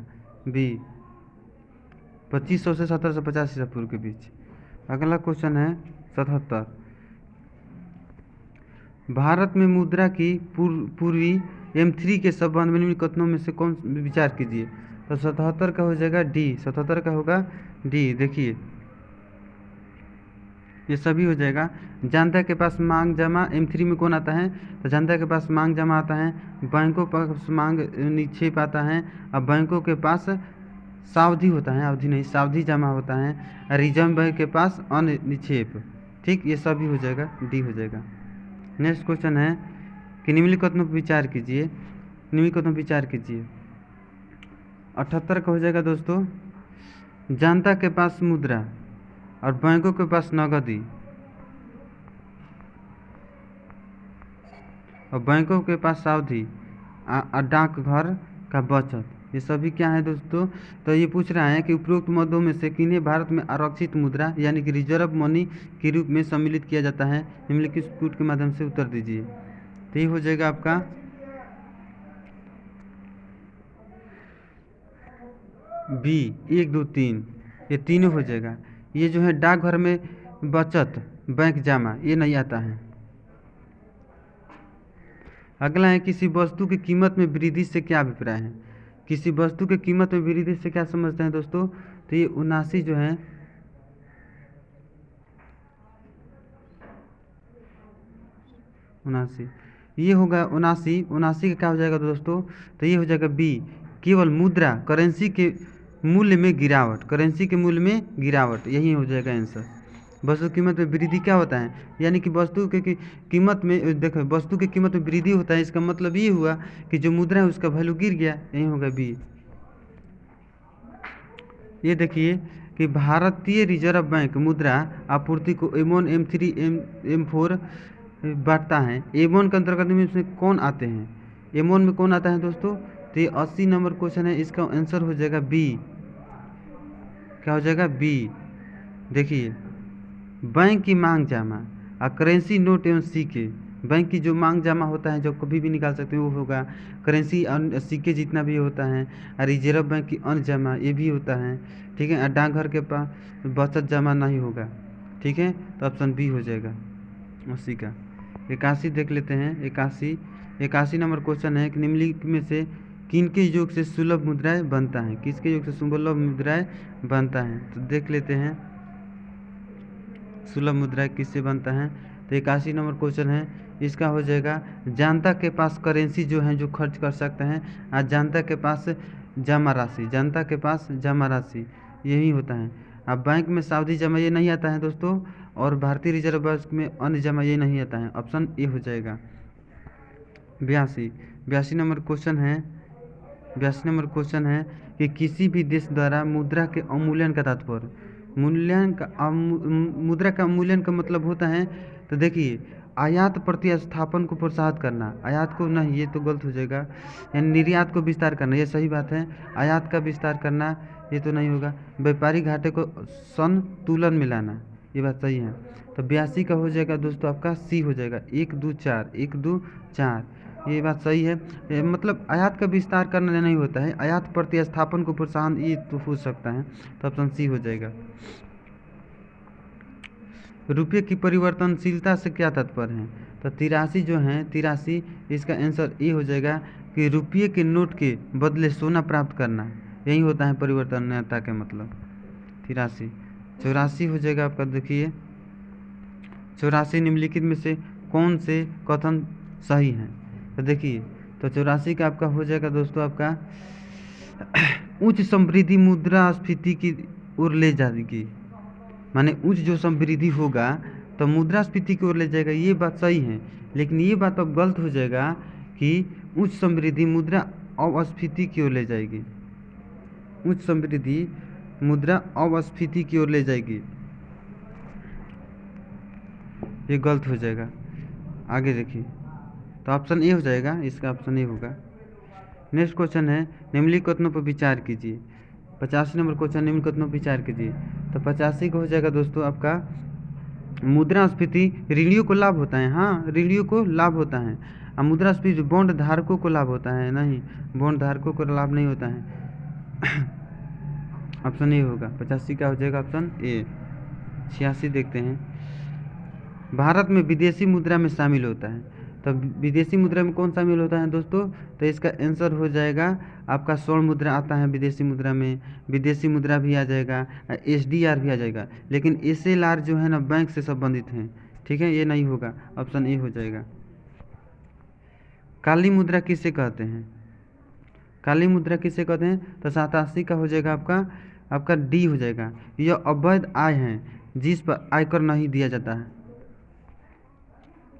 बी। 2500 से 1750 ईसा पूर्व के बीच। अगला क्वेश्चन है 77, भारत में मुद्रा की पूर्वी M3 के संबंध में निम्नलिखित कथनों में से कौन विचार कीजिए। तो 77 का हो जाएगा डी। 77 का होगा डी। देखिए ये सभी हो जाएगा। जनता के पास मांग जमा M3 में कौन आता है? तो जनता के पास मांग जमा आता है, बैंकों के पास मांग निक्षेप आता है, और बैंकों के पास सावधि होता है, अवधि नहीं सावधि जमा होता है, रिजर्व बैंक के पास अन्य निक्षेप। ठीक, ये सभी हो जाएगा, डी हो जाएगा। नेक्स्ट क्वेश्चन है कि निम्नलिखित कथनों पर विचार कीजिए। निम्नलिखित कथनों पर विचार कीजिए। 78 का हो जाएगा दोस्तों, जनता के पास मुद्रा और बैंकों के पास नगदी और बैंकों के पास सावधि और डाकघर का बचत, ये सभी क्या है दोस्तों? तो ये पूछ रहा है कि उपरोक्त मदों में से किन्हें भारत में आरक्षित मुद्रा यानी कि रिजर्व मनी के रूप में सम्मिलित किया जाता है? निम्नलिखित स्कूट के माध्यम से उत्तर दीजिए। तो ये हो जाएगा आपका बी, 1 2 3, ये तीनों हो जाएगा। ये जो है डाकघर में बचत, बैंक जमा, ये नहीं आता है। अगला है किसी वस्तु की कीमत में वृद्धि से क्या अभिप्राय है? किसी वस्तु की कीमत में वृद्धि से क्या समझते हैं दोस्तों? तो ये 79 जो है, 79 ये होगा 79 का क्या हो जाएगा दोस्तों? तो ये हो जाएगा बी, केवल मुद्रा करेंसी के मूल्य में गिरावट, करेंसी के मूल्य में गिरावट, यही हो जाएगा आंसर। वस्तु कीमत में वृद्धि क्या होता है? यानी कि वस्तु के कीमत में, देखो वस्तु की कीमत में वृद्धि होता है, इसका मतलब ये हुआ कि जो मुद्रा है उसका वैल्यू गिर गया, यही होगा बी। ये देखिए कि भारतीय रिजर्व बैंक मुद्रा आपूर्ति को M1 M3 M4 बांटता है। M1 के अंतर्गत में इसमें कौन आते हैं? M1 में कौन आता है दोस्तों? तो ये 80 नंबर क्वेश्चन है, इसका आंसर हो जाएगा बी। क्या हो जाएगा? बी। देखिए बैंक की मांग जमा और करेंसी नोट एवं सिक्के, बैंक की जो मांग जमा होता है जो कभी भी निकाल सकते हैं वो होगा, करेंसी सिक्के जितना भी होता है, और रिजर्व बैंक की अन्य जमा ये भी होता है। ठीक है, और डाकघर के पास बचत जमा नहीं होगा। ठीक है, तो ऑप्शन बी हो जाएगा 80 का। 81 देख लेते हैं। 81 नंबर क्वेश्चन है कि निम्नलिखित में से किनके योग से सुलभ मुद्राएं बनता है? किसके योग से सुलभ मुद्राएं बनता है? तो देख लेते हैं सुलभ मुद्राएं किससे बनता है। तो 81 नंबर क्वेश्चन है, इसका हो जाएगा जनता के पास करेंसी जो है जो खर्च कर सकते हैं, और जनता के पास जमा राशि, जनता के पास जमा राशि यही होता है। अब बैंक में सावधि जमा ये नहीं आता है दोस्तों, और भारतीय रिजर्व बैंक में अन्य जमा ये नहीं आता है। ऑप्शन ए हो जाएगा 82 नंबर क्वेश्चन है। 82 नंबर क्वेश्चन है कि किसी भी देश द्वारा मुद्रा के अवमूल्यन का तात्पर्य, मुद्रा का अवमूल्यन का मतलब होता है, तो देखिए आयात प्रतिस्थापन को प्रोत्साहित करना, आयात को नहीं, ये तो गलत हो जाएगा, यानी निर्यात को विस्तार करना, ये सही बात है। आयात का विस्तार करना ये तो नहीं होगा। व्यापारिक घाटे को संतुलन में लाना, ये बात सही है। तो 82 का हो जाएगा दोस्तों आपका सी हो जाएगा, 1 2 4 1 2 4, ये बात सही है। मतलब आयात का विस्तार करना नहीं होता है, आयात प्रतिस्थापन को प्रोत्साहन, ये तो हो सकता है, तो ऑप्शन सी हो जाएगा। रुपये की परिवर्तनशीलता से क्या तात्पर्य है? तो 83 जो है, 83 इसका आंसर ए हो जाएगा कि रुपये के नोट के बदले सोना प्राप्त करना, यही होता है परिवर्तनीयता के मतलब। 83 84 हो जाएगा आपका। देखिए 84 निम्नलिखित में से कौन से कथन सही हैं? तो देखिए, तो 84 का आपका हो जाएगा दोस्तों आपका उच्च समृद्धि मुद्रास्फीति की ओर ले जाएगी, माने उच्च जो समृद्धि होगा तो मुद्रास्फीति की ओर ले जाएगा, ये बात सही है। लेकिन ये बात अब गलत हो जाएगा कि उच्च समृद्धि मुद्रा अपस्फीति की ओर ले जाएगी, उच्च समृद्धि मुद्रा अपस्फीति की ओर ले जाएगी, ये गलत हो जाएगा। आगे देखिए, तो ऑप्शन ए हो जाएगा, इसका ऑप्शन ए होगा। नेक्स्ट क्वेश्चन है निम्नलिखित कथनों पर विचार कीजिए। 85 नंबर क्वेश्चन, निम्नलिखित कथनों पर विचार कीजिए। तो 85 का हो जाएगा दोस्तों आपका मुद्रास्फीति ऋणियों को लाभ होता है, हाँ ऋणियों को लाभ होता है। और मुद्रास्फीति बॉन्ड धारकों को लाभ होता है, नहीं बॉन्ड धारकों को लाभ नहीं होता है। ऑप्शन ए होगा, 85 का हो जाएगा ऑप्शन ए। 86 देखते हैं, भारत में विदेशी मुद्रा में शामिल होता है। तो विदेशी मुद्रा में कौन शामिल होता है दोस्तों? तो इसका आंसर हो जाएगा आपका स्वर्ण मुद्रा आता है विदेशी मुद्रा में, विदेशी मुद्रा भी आ जाएगा, SDR भी आ जाएगा। लेकिन SLR जो है ना बैंक से संबंधित हैं, ठीक है, ये नहीं होगा, ऑप्शन ए हो जाएगा। काली मुद्रा किसे कहते हैं? काली मुद्रा किसे कहते हैं? तो 87 का हो जाएगा आपका डी हो जाएगा। यह अवैध आय है जिस पर आयकर नहीं दिया जाता है।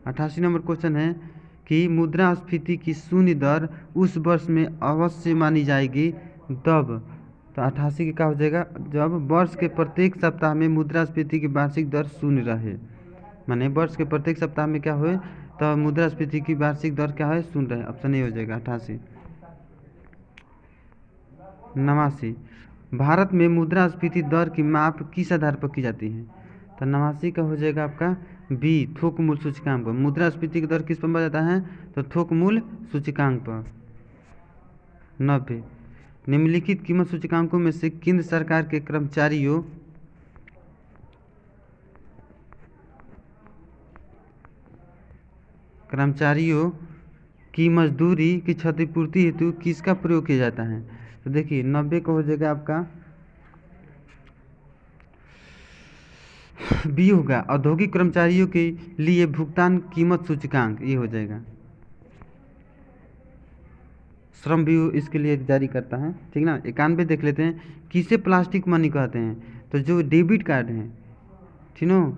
88 नंबर क्वेश्चन है कि मुद्रास्फीति की शून्य दर उस वर्ष में अवश्य मानी जाएगी तब। तो 88 की क्या हो जाएगा? जब वर्ष के प्रत्येक सप्ताह में मुद्रास्फीति की वार्षिक दर शून्य रहे, माने वर्ष के प्रत्येक सप्ताह में क्या हुए तो मुद्रास्फीति की वार्षिक दर क्या है? शून्य रहे, ऑप्शन ए हो जाएगा 88। 89 भारत में मुद्रास्फीति दर की माप किस आधार पर की जाती है? तो 89 का हो जाएगा आपका बी, थोक मूल्य सूचकांक पर। मुद्रास्फीति की दर किस पर बताता है? तो थोक मूल्य सूचकांक पर। 90 निम्नलिखित कीमत सूचकांकों में से केंद्र सरकार के कर्मचारियों की मजदूरी की क्षतिपूर्ति हेतु किसका प्रयोग किया जाता है? तो देखिए 90 का हो जाएगा आपका बी होगा, औद्योगिक कर्मचारियों के लिए भुगतान कीमत सूचकांक, ये हो जाएगा। श्रम व्यू इसके लिए जारी करता है, ठीक ना। 91 देख लेते हैं, किसे प्लास्टिक मनी कहते हैं? तो जो डेबिट कार्ड है, ठीक ना,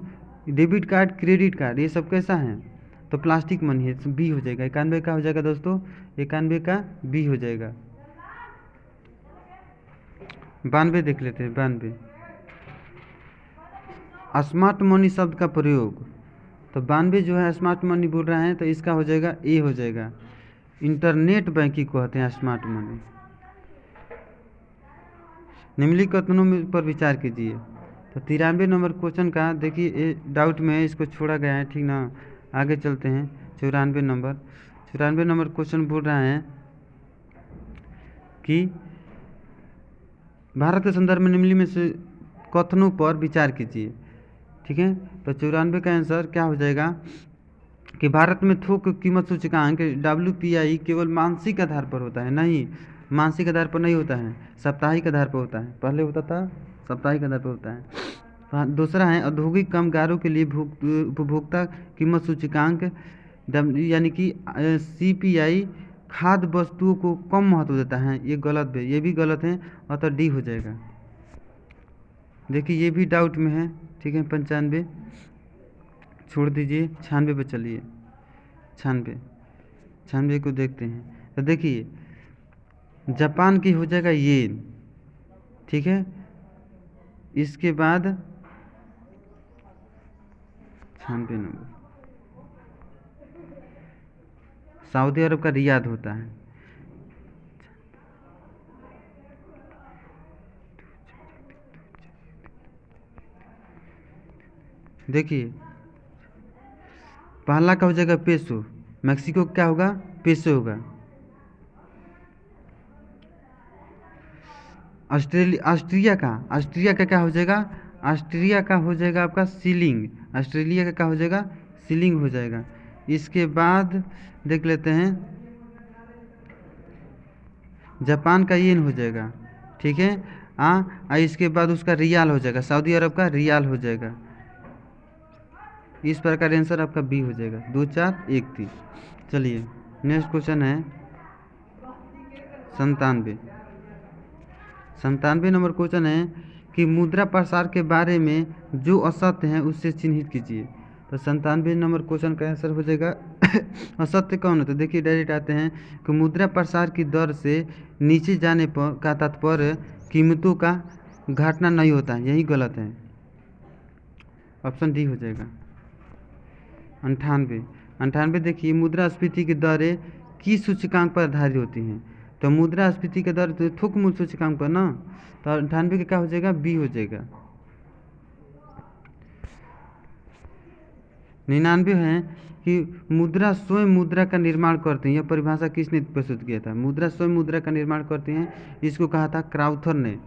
डेबिट कार्ड क्रेडिट कार्ड ये सब कैसा है? तो प्लास्टिक मनी है, बी हो जाएगा। 91 का हो जाएगा दोस्तों, 91 का बी हो जाएगा। 92 देख लेते हैं, 92 स्मार्ट मनी शब्द का प्रयोग। तो 92 जो है स्मार्ट मनी बोल रहे हैं, तो इसका हो जाएगा ए हो जाएगा, इंटरनेट बैंकिंग कहते हैं स्मार्ट मनी। निम्नलिखित कथनों में पर विचार कीजिए। तो 93 नंबर क्वेश्चन का देखिए डाउट में है, इसको छोड़ा गया है, ठीक ना। आगे चलते हैं, 94 नंबर क्वेश्चन बोल रहा है कि भारत के संदर्भ में निम्नलिखित में से कथनों पर विचार कीजिए, ठीक है। तो 94 का आंसर क्या हो जाएगा कि भारत में थोक कीमत सूचकांक WPI केवल मानसिक आधार पर होता है, नहीं मानसिक आधार पर नहीं होता है, साप्ताहिक आधार पर होता है, पहले होता था साप्ताहिक आधार पर होता है। दूसरा है औद्योगिक कामगारों के लिए उपभोक्ता कीमत सूचकांक यानी कि CPI खाद्य वस्तुओं को कम महत्व देता है, ये गलत है, ये भी गलत है, अतः डी हो जाएगा। देखिए ये भी डाउट में है, ठीक है। 95 छोड़ दीजिए, 96 पे चलिए, 96 को देखते हैं। तो देखिए जापान की हो जाएगा येन, ठीक है। इसके बाद 96 नंबर सऊदी अरब का रियाद होता है। देखिए पहला का हो जाएगा पेसो, मैक्सिको क्या होगा, पेसो होगा। ऑस्ट्रिया का क्या हो जाएगा, ऑस्ट्रिया का हो जाएगा आपका सीलिंग, ऑस्ट्रेलिया का क्या हो जाएगा, सीलिंग हो जाएगा। इसके बाद देख लेते हैं जापान का येन हो जाएगा, ठीक है। इसके बाद उसका रियाल हो जाएगा, सऊदी अरब का रियाल हो जाएगा। इस प्रकार आंसर आपका बी हो जाएगा, 2 4 1 3। चलिए नेक्स्ट क्वेश्चन है 97 नंबर क्वेश्चन है कि मुद्रा प्रसार के बारे में जो असत्य है उससे चिन्हित कीजिए। तो 97 नंबर क्वेश्चन का आंसर हो जाएगा असत्य कौन है। तो देखिए डायरेक्ट आते हैं कि मुद्रा प्रसार की दर से नीचे जाने पर का तात्पर्य कीमतों का घटना नहीं होता है, यही गलत है, ऑप्शन डी हो जाएगा। 98 देखिए मुद्रास्फीति की दरें किस सूचकांक पर आधारित होती हैं। तो मुद्रास्फीति की दर तो थोक मूल्य सूचकांक पर ना, तो 98 का क्या हो जाएगा, बी हो जाएगा। 99 है कि मुद्रा स्वयं मुद्रा का निर्माण करती है। यह परिभाषा किसने प्रस्तुत किया था, मुद्रा स्वयं मुद्रा का निर्माण करती हैं, इसको कहा था क्राउथर ने।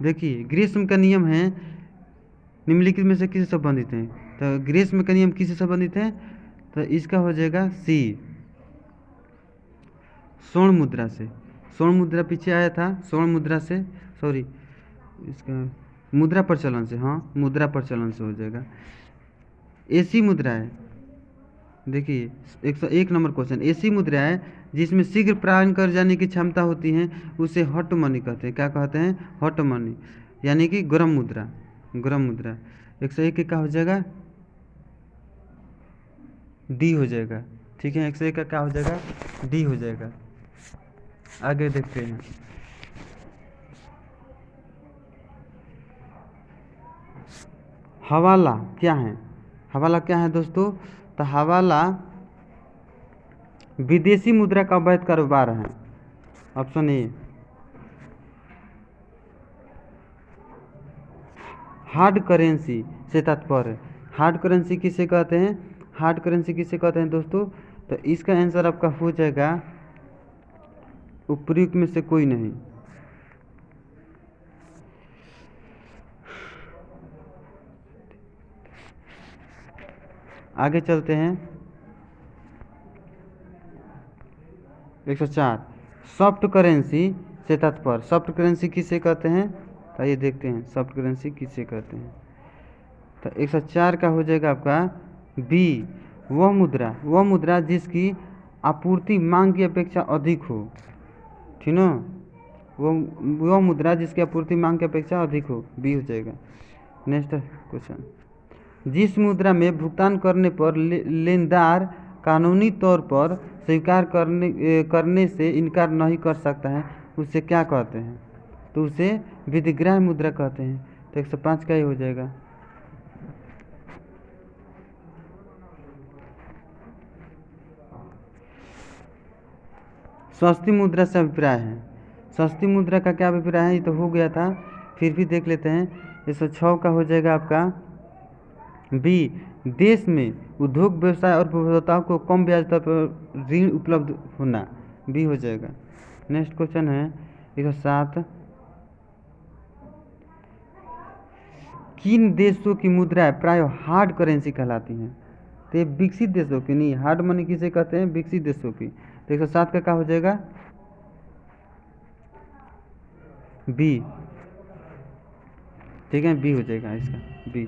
देखिए ग्रीष्म का नियम है निम्नलिखित में से किससे संबंधित है। तो ग्रीष्म का नियम किससे संबंधित है, तो इसका हो जाएगा सी, स्वर्ण मुद्रा से। स्वर्ण मुद्रा पीछे आया था, स्वर्ण मुद्रा से, सॉरी इसका मुद्रा प्रचलन से, हाँ मुद्रा प्रचलन से हो जाएगा। ऐसी मुद्रा है, देखिए 101 नंबर क्वेश्चन, ऐसी मुद्रा है जिसमें शीघ्र प्रारंभ कर जाने की क्षमता होती है उसे हॉट मनी कहते हैं। क्या कहते हैं, हॉट मनी, यानी कि गर्म मुद्रा। 101 का हो जाएगा डी हो जाएगा, ठीक है। 101 का क्या हो जाएगा, डी हो जाएगा। आगे देखते हैं हवाला क्या है। हवाला क्या है दोस्तों, तो हवाला विदेशी मुद्रा का अवैध कारोबार है, ऑप्शन ए। हार्ड करेंसी से तात्पर्य, हार्ड करेंसी किसे कहते हैं, हार्ड करेंसी किसे कहते हैं दोस्तों, तो इसका आंसर आपका हो जाएगा उपयुक्त में से कोई नहीं। आगे चलते हैं 104 सॉफ्ट करेंसी से तात्पर्य, सॉफ्ट करेंसी किसे कहते हैं, तो ये देखते हैं सॉफ्ट करेंसी किसे कहते हैं। तो 104 का हो जाएगा आपका बी, वह मुद्रा जिसकी आपूर्ति मांग की अपेक्षा अधिक हो, ठीक ना, वह मुद्रा जिसकी आपूर्ति मांग की अपेक्षा अधिक हो, बी हो जाएगा। नेक्स्ट क्वेश्चन, जिस मुद्रा में भुगतान करने पर लेनदार कानूनी तौर पर स्वीकार करने से इनकार नहीं कर सकता है उसे क्या कहते हैं, तो उसे विधिग्राह्य मुद्रा कहते हैं। तो 105 का ही हो जाएगा। सस्ती मुद्रा से अभिप्राय है, सस्ती मुद्रा का क्या अभिप्राय है, ये तो हो गया था, फिर भी देख लेते हैं। 106 का हो जाएगा आपका बी, देश में उद्योग व्यवसाय और उपभोक्ताओं को कम ब्याज दर पर ऋण उपलब्ध होना, बी हो जाएगा। नेक्स्ट क्वेश्चन है 107 किन देशों की मुद्राएं प्राय हार्ड करेंसी कहलाती हैं, तो ये विकसित देशों की नहीं, हार्ड मनी किसे कहते हैं, विकसित देशों की। तो 107 का क्या हो जाएगा, बी, ठीक है, बी हो जाएगा इसका, बी।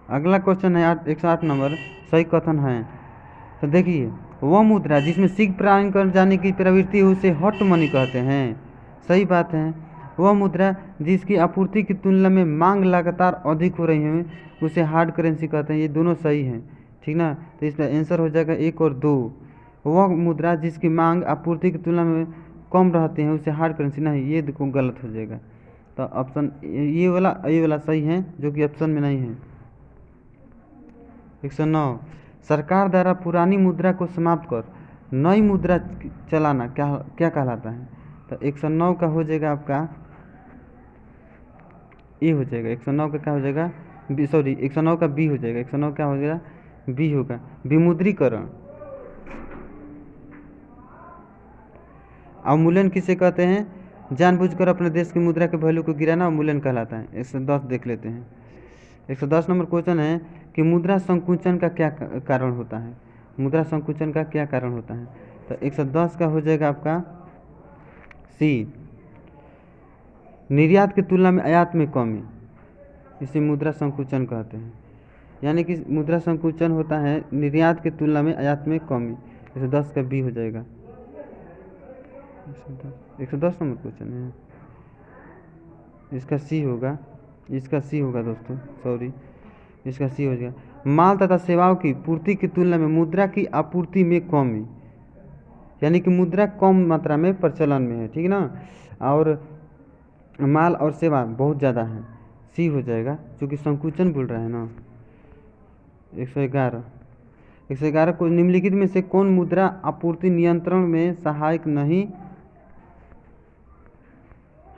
अगला क्वेश्चन है 108 नंबर, सही कथन है। तो देखिए वह मुद्रा जिसमें शीघ्र प्रारंभ कर जाने की प्रवृत्ति है उसे हॉट मनी कहते हैं, सही बात है। वह मुद्रा जिसकी आपूर्ति की तुलना में मांग लगातार अधिक हो रही है उसे हार्ड करेंसी कहते हैं, ये दोनों सही हैं, ठीक ना। तो इसका आंसर हो जाएगा 1 और 2। वह मुद्रा जिसकी मांग आपूर्ति की तुलना में कम रहती है उसे हार्ड करेंसी नहीं, ये देखो गलत हो जाएगा। तो ऑप्शन ये वाला सही है जो कि ऑप्शन में नहीं है। 109 सरकार द्वारा पुरानी मुद्रा को समाप्त कर नई मुद्रा चलाना क्या क्या कहलाता है? तो 109 का हो जाएगा आपका ए हो जाएगा। 109 का क्या हो जाएगा? बी, सॉरी 109 का बी हो जाएगा। 109 क्या हो जाएगा? बी होगा। विमुद्रीकरण। अवमूल्यन किसे कहते हैं? जानबूझकर अपने देश की मुद्रा के वैल्यू को गिराना अवमूल्यन कहलाता है। 110 देख लेते हैं। 110 नंबर क्वेश्चन है कि मुद्रा संकुचन का क्या कारण होता है? मुद्रा संकुचन का क्या कारण होता है? तो 110 का हो जाएगा आपका सी, निर्यात की तुलना में आयात में कमी, इसे मुद्रा संकुचन कहते हैं। यानी कि मुद्रा संकुचन होता है निर्यात की तुलना में आयात में कमी। 110 का बी हो जाएगा। 110 नंबर क्वेश्चन है, इसका सी होगा। इसका सी होगा दोस्तों, सॉरी, इसका सी हो जाएगा। माल तथा सेवाओं की पूर्ति की तुलना में मुद्रा की आपूर्ति में कमी, यानी कि मुद्रा कम मात्रा में प्रचलन में है, ठीक है ना, और माल और सेवा बहुत ज़्यादा है। सी हो जाएगा, क्योंकि संकुचन बोल रहा है ना। 111 को निम्नलिखित में से कौन मुद्रा आपूर्ति नियंत्रण में सहायक नहीं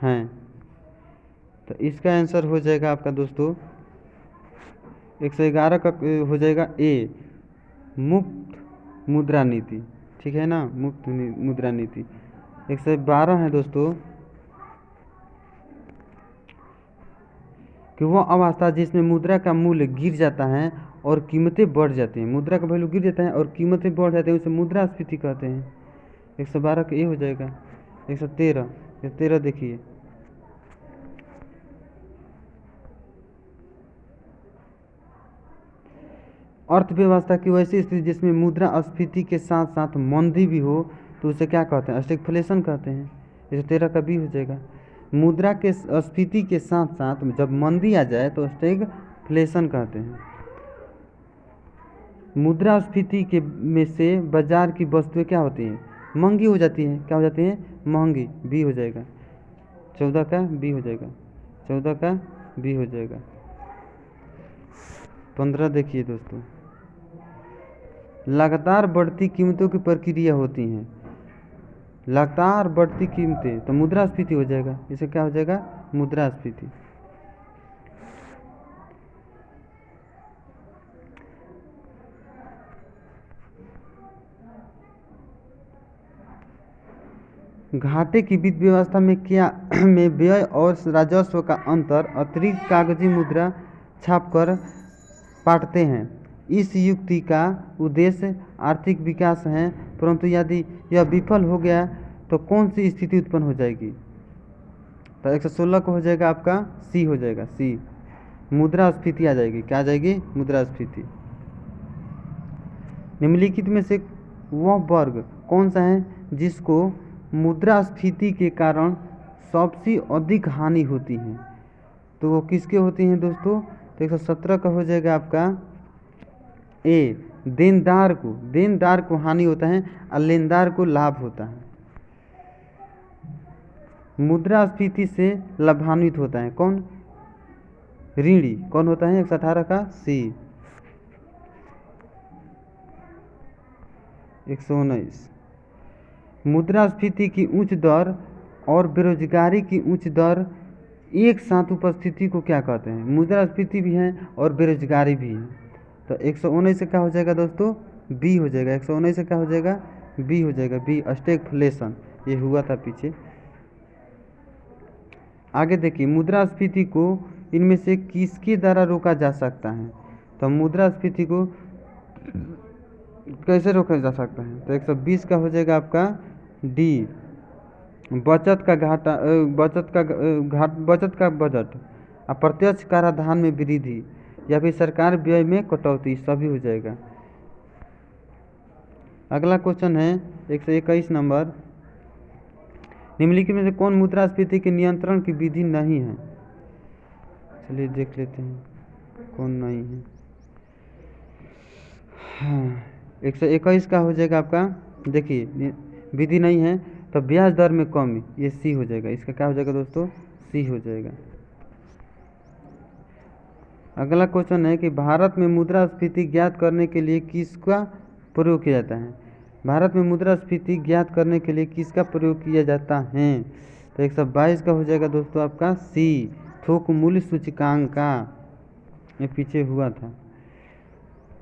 है? तो इसका आंसर हो जाएगा आपका दोस्तों 111 का हो जाएगा ए, मुक्त मुद्रा नीति, ठीक है ना, मुक्त मुद्रा नीति। 112 है दोस्तों कि वह अवस्था जिसमें मुद्रा का मूल्य गिर जाता है और कीमतें बढ़ जाती हैं। मुद्रा का वैल्यू गिर जाता है और कीमतें बढ़ जाती हैं, उसे मुद्रास्फीति कहते हैं। 112 का ये हो जाएगा। 113 देखिए, अर्थव्यवस्था की वैसी स्थिति जिसमें मुद्रास्फीति के साथ साथ मंदी भी हो तो उसे क्या कहते हैं? स्टैगफ्लेशन कहते हैं। 113 का भी हो जाएगा। मुद्रा के स्फीति के साथ साथ जब मंदी आ जाए तो स्टैगफ्लेशन कहते हैं। मुद्रास्फीति के में से बाजार की वस्तुएं क्या होती हैं? महंगी हो जाती हैं। क्या हो जाती हैं? महंगी। बी हो जाएगा। 14 का बी हो जाएगा। 14 का बी हो जाएगा। 15 देखिए दोस्तों, लगातार बढ़ती कीमतों की प्रक्रिया होती हैं। लगातार बढ़ती कीमतें तो मुद्रास्फीति हो जाएगा। इसे क्या हो जाएगा? मुद्रास्फीति। घाटे की वित्त व्यवस्था में क्या में व्यय और राजस्व का अंतर अतिरिक्त कागजी मुद्रा छापकर पाटते हैं। इस युक्ति का उद्देश्य आर्थिक विकास है, परंतु यदि यह विफल हो गया तो कौन सी स्थिति उत्पन्न हो जाएगी? तो 116 को हो जाएगा आपका सी हो जाएगा। सी, मुद्रास्फीति आ जाएगी। क्या आ जाएगी? मुद्रास्फीति। निम्नलिखित में से वह वर्ग कौन सा है जिसको मुद्रास्फीति के कारण सबसे अधिक हानि होती है? तो वो किसके होती हैं दोस्तों? तो 117 का हो जाएगा आपका ए, देनदार को हानि होता है और लेनदार को लाभ होता है। मुद्रास्फीति से लाभान्वित होता है कौन? ऋणी। कौन होता है? 118 का सी। 119 मुद्रास्फीति की उच्च दर और बेरोजगारी की उच्च दर एक साथ उपस्थिति को क्या कहते हैं? मुद्रास्फीति भी है और बेरोजगारी भी है। तो 119 से क्या हो जाएगा दोस्तों? बी हो जाएगा। 119 से क्या हो जाएगा? बी हो जाएगा। B, stagflation. ये हुआ था पीछे। आगे देखिए, मुद्रास्फीति को इनमें से किसके द्वारा रोका जा सकता है? तो मुद्रास्फीति को कैसे रोका जा सकता है? तो 120 का हो जाएगा आपका डी, बचत का बजट, अप्रत्यक्ष कराधान में वृद्धि या फिर सरकार व्यय में कटौती, सभी हो जाएगा। अगला क्वेश्चन है 121 नंबर, निम्नलिखित में से कौन मुद्रास्फीति के नियंत्रण की विधि नहीं है? चलिए देख लेते हैं कौन नहीं है। हाँ, 121 का हो जाएगा आपका, देखिए विधि नहीं है तो ब्याज दर में कमी, ये सी हो जाएगा। इसका क्या हो जाएगा दोस्तों? सी हो जाएगा। अगला क्वेश्चन है कि भारत में मुद्रास्फीति ज्ञात करने के लिए किसका प्रयोग किया जाता है। भारत में मुद्रास्फीति ज्ञात करने के लिए किसका प्रयोग किया जाता है। तो 122 का हो जाएगा दोस्तों आपका सी, थोक मूल्य सूचकांक का, ये पीछे हुआ था।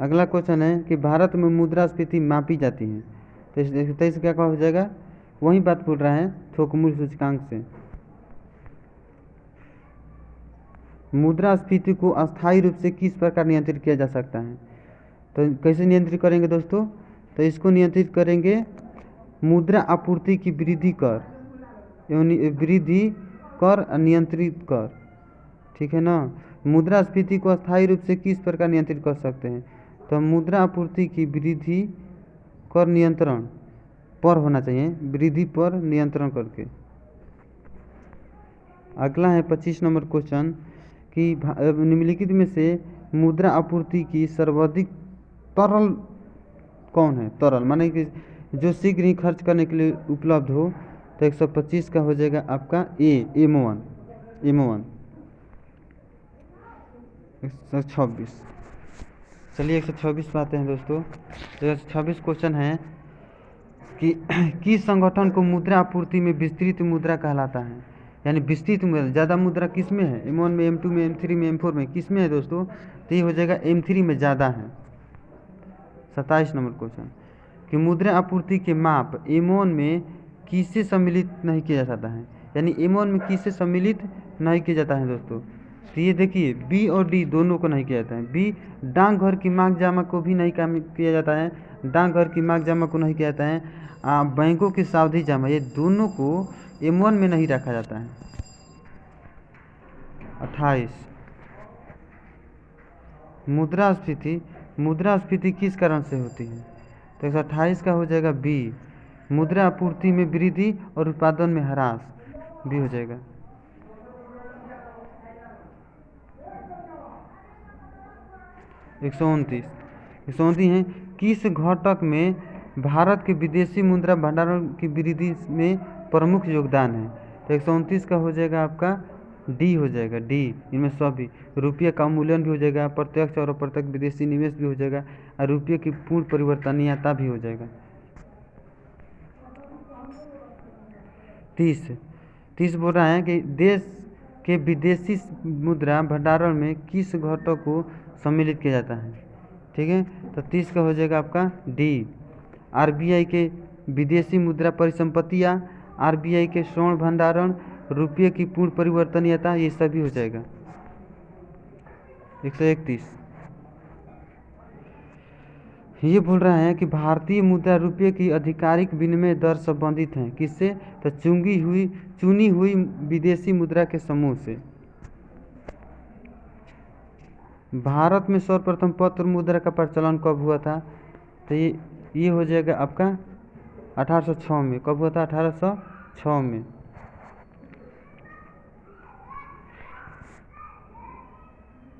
अगला क्वेश्चन है कि भारत में मुद्रास्फीति मापी जाती है, तो 123 क्या हो जाएगा, वही बात बोल रहा है थोक मूल्य सूचकांक से। मुद्रास्फीति को अस्थायी रूप से किस प्रकार नियंत्रित किया जा सकता है। तो कैसे नियंत्रित करेंगे दोस्तों, तो इसको नियंत्रित करेंगे मुद्रा आपूर्ति की वृद्धि कर, वृद्धि कर नियंत्रित कर, ठीक है ना। मुद्रास्फीति को अस्थायी रूप से किस प्रकार नियंत्रित कर सकते हैं, तो मुद्रा आपूर्ति की वृद्धि कर नियंत्रण पर होना चाहिए, वृद्धि पर नियंत्रण करके। अगला है 25 नंबर क्वेश्चन कि निम्नलिखित में से मुद्रा आपूर्ति की सर्वाधिक तरल कौन है। तरल माने कि जो शीघ्र ही खर्च करने के लिए उपलब्ध हो, तो 125 का हो जाएगा आपका एम1। 126। चलिए 126 पे आते हैं दोस्तों। तो 126 क्वेश्चन है कि किस संगठन को मुद्रा आपूर्ति में विस्तृत मुद्रा कहलाता है। यानी विस्तृत मुद्रा, ज़्यादा मुद्रा किस में है, M1 में, M2 में, M3 में, M4 में, किस में है दोस्तों, तो ये हो जाएगा M3 में ज़्यादा है। 27 नंबर क्वेश्चन कि मुद्रा आपूर्ति के माप M1 में किससे सम्मिलित नहीं किया जा सकता है। यानी M1 में किससे सम्मिलित नहीं किया जाता है दोस्तों, तो ये देखिए बी और डी दोनों को नहीं किया जाता है। बी डाकघर की मांग जमा को भी नहीं किया जाता है, डाकघर की मांग जमा को नहीं किया जाता है, बैंकों की सावधि जमा, ये दोनों को M1 में नहीं रखा जाता है। 28 मुद्रास्फीति किस कारण से होती है, तो 128 का हो जाएगा बी, मुद्रा आपूर्ति में वृद्धि और उत्पादन में ह्रास, बी हो जाएगा। 129 है किस घटक में भारत के विदेशी मुद्रा भंडारण की वृद्धि में प्रमुख योगदान है। तो 129 का हो जाएगा आपका डी हो जाएगा, डी, इनमें सभी रुपये का मूल्यन भी हो जाएगा, प्रत्यक्ष और अप्रत्यक्ष विदेशी निवेश भी हो जाएगा, और रुपये की पूर्ण परिवर्तनीयता भी हो जाएगा। 30 बोल रहा है कि देश के विदेशी मुद्रा भंडारण में किस घटक को सम्मिलित किया जाता है, ठीक है। तो 30 का हो जाएगा आपका डी, आरबीआई के विदेशी मुद्रा परिसंपत्तियाँ, आरबीआई के स्वर्ण भंडारण, रुपये की पूर्ण परिवर्तनीयता, ये सभी हो जाएगा। 131 ये बोल रहा है कि भारतीय मुद्रा रुपये की आधिकारिक विनिमय दर संबंधित है किससे, तो चुनी हुई विदेशी मुद्रा के समूह से। भारत में सर्वप्रथम पत्र मुद्रा का प्रचलन कब हुआ था, तो ये हो जाएगा आपका 1806 में। कब हुआ था, 1806 में।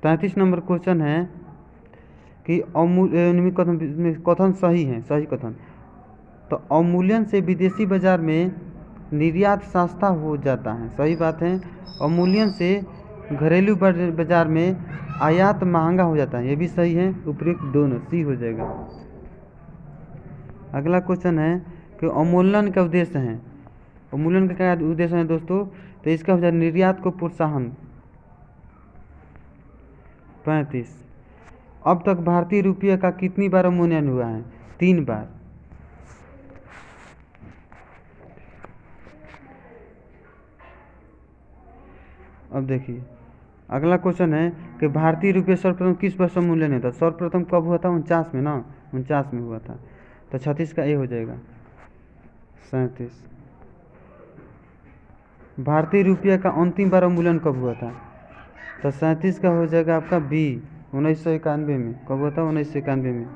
तैंतीस नंबर क्वेश्चन है कि कथन सही है, सही कथन। तो अवमूल्यन से विदेशी बाजार में निर्यात सस्ता हो जाता है, सही बात है। अवमूल्यन से घरेलू बाजार में आयात महंगा हो जाता है, ये भी सही है। उपयुक्त दोनों, सी हो जाएगा। अगला क्वेश्चन है कि अवमूल्यन का उद्देश्य है, अवमूल्यन का क्या उद्देश्य है दोस्तों, तो इसका हो जाएगा निर्यात को प्रोत्साहन। 35 अब तक भारतीय रुपये का कितनी बार अवमूल्यन हुआ है, 3 बार। अब देखिए अगला क्वेश्चन है कि भारतीय रुपये सर्वप्रथम किस वर्ष अवमूल्यन होता है। सर्वप्रथम कब हुआ था, 49 में ना, 49 में हुआ था। तो 36 का ए हो जाएगा। 37 भारतीय रुपये का अंतिम बार अवमूल्यन कब हुआ था, तो 37 का हो जाएगा आपका बी, 1991 में। कब हुआ था, 1991 में।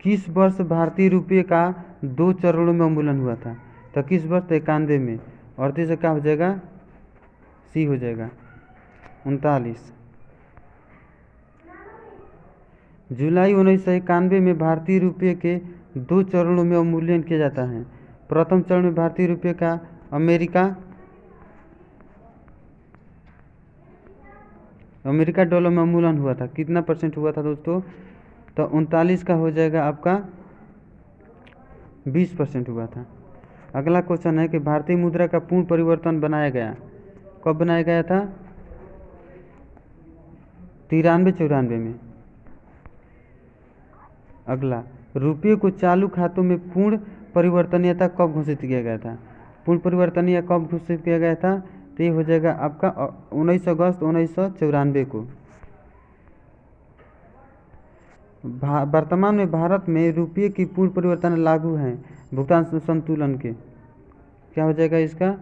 किस वर्ष भारतीय रुपये का 2 चरणों में अवमूल्यन हुआ था, तो किस वर्ष, 91 में। 38 से क्या हो जाएगा, सी हो जाएगा। 39 जुलाई 1991 में भारतीय रुपये के 2 चरणों में अवमूल्यन किया जाता है। प्रथम चरण में भारतीय रुपये का अमेरिका अमेरिका डॉलर में अवमूल्यन हुआ था, कितना % हुआ था दोस्तों? तो 39 का हो जाएगा आपका 20% हुआ था। अगला क्वेश्चन है कि भारतीय मुद्रा का पूर्ण परिवर्तन बनाया गया, कब बनाया गया था? 93-94 में। अगला, रुपये को चालू खातों में पूर्ण परिवर्तनीयता कब घोषित किया गया था? पूर्ण परिवर्तनीय कब घोषित किया गया था? तो ये हो जाएगा आपका 19 अगस्त 1994 को। वर्तमान में भारत में रुपये की पूर्ण परिवर्तन लागू है भुगतान संतुलन के, क्या हो जाएगा इसका?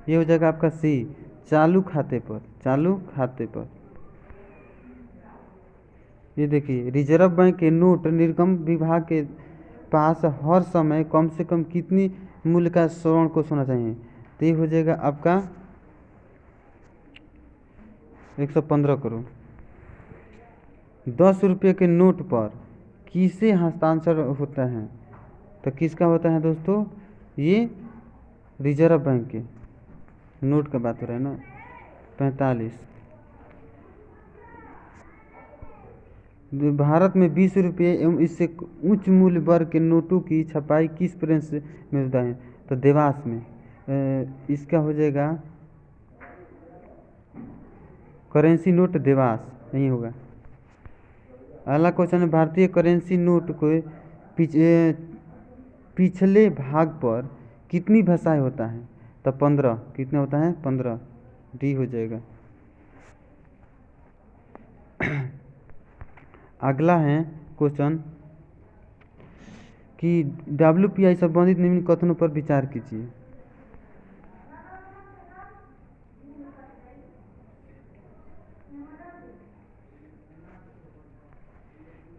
ये हो जाएगा आपका सी, चालू खाते पर, चालू खाते पर। ये देखिए, रिजर्व बैंक के नोट निर्गम विभाग के पास हर समय कम से कम कितनी मूल्य का स्वर्ण कोष होना चाहिए? तो ये हो जाएगा आपका 115 करोड़। 10 रुपये के नोट पर किसे हस्ताक्षर होता है? तो किसका होता है दोस्तों? ये रिजर्व बैंक के नोट का बात हो रहा है ना। 45, भारत में 20 रुपये एवं इससे उच्च मूल्य वर्ग के नोटों की छपाई किस प्रेस में होता है? तो देवास में। इसका हो जाएगा करेंसी नोट देवास, नहीं होगा। अगला क्वेश्चन है, भारतीय करेंसी नोट को पिछले भाग पर कितनी भाषाएं होता है? तो 15, कितना होता है? 15, डी हो जाएगा। अगला है क्वेश्चन कि WPI संबंधित निम्न कथनों पर विचार कीजिए।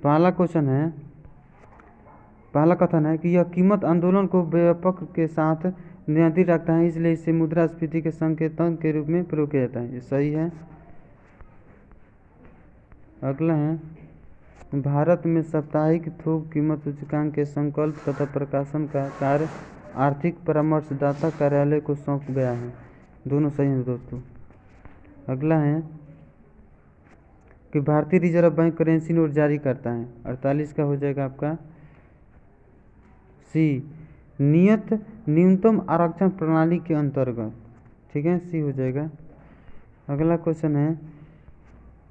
पहला क्वेश्चन है, पहला कथन है कि यह कीमत आंदोलन को व्यापक के साथ नियंत्रित रखता है, इसलिए इसे मुद्रास्फीति के संकेतक के रूप में प्रयोग किया जाता है। ये सही है। अगला है, भारत में साप्ताहिक थोक कीमत सूचकांक के संकल्प तथा प्रकाशन का कार्य आर्थिक परामर्शदाता कार्यालय को सौंप गया है। दोनों सही हैं दोस्तों। अगला है कि भारतीय रिजर्व बैंक करेंसी नोट जारी करता है। 48 का हो जाएगा आपका सी, नियत न्यूनतम आरक्षण प्रणाली के अंतर्गत। ठीक है, सी हो जाएगा। अगला क्वेश्चन है,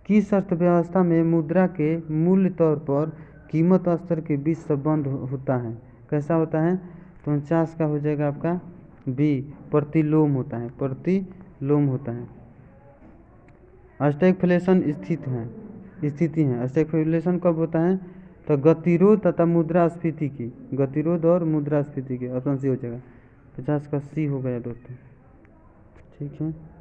किस अर्थव्यवस्था में मुद्रा के मूल्य तौर पर कीमत स्तर के बीच संबंध होता है? कैसा होता है? तो 49 का हो जाएगा आपका बी, प्रतिलोम होता है, प्रतिलोम होता है। स्टैगफ्लेशन स्थिति है। स्टैगफ्लेशन कब होता है? तो गतिरोध तथा मुद्रास्फीति की, गतिरोध और मुद्रास्फीति की। ऑप्शन सी हो जाएगा। 50 का सी हो गया दोस्तों। ठीक है।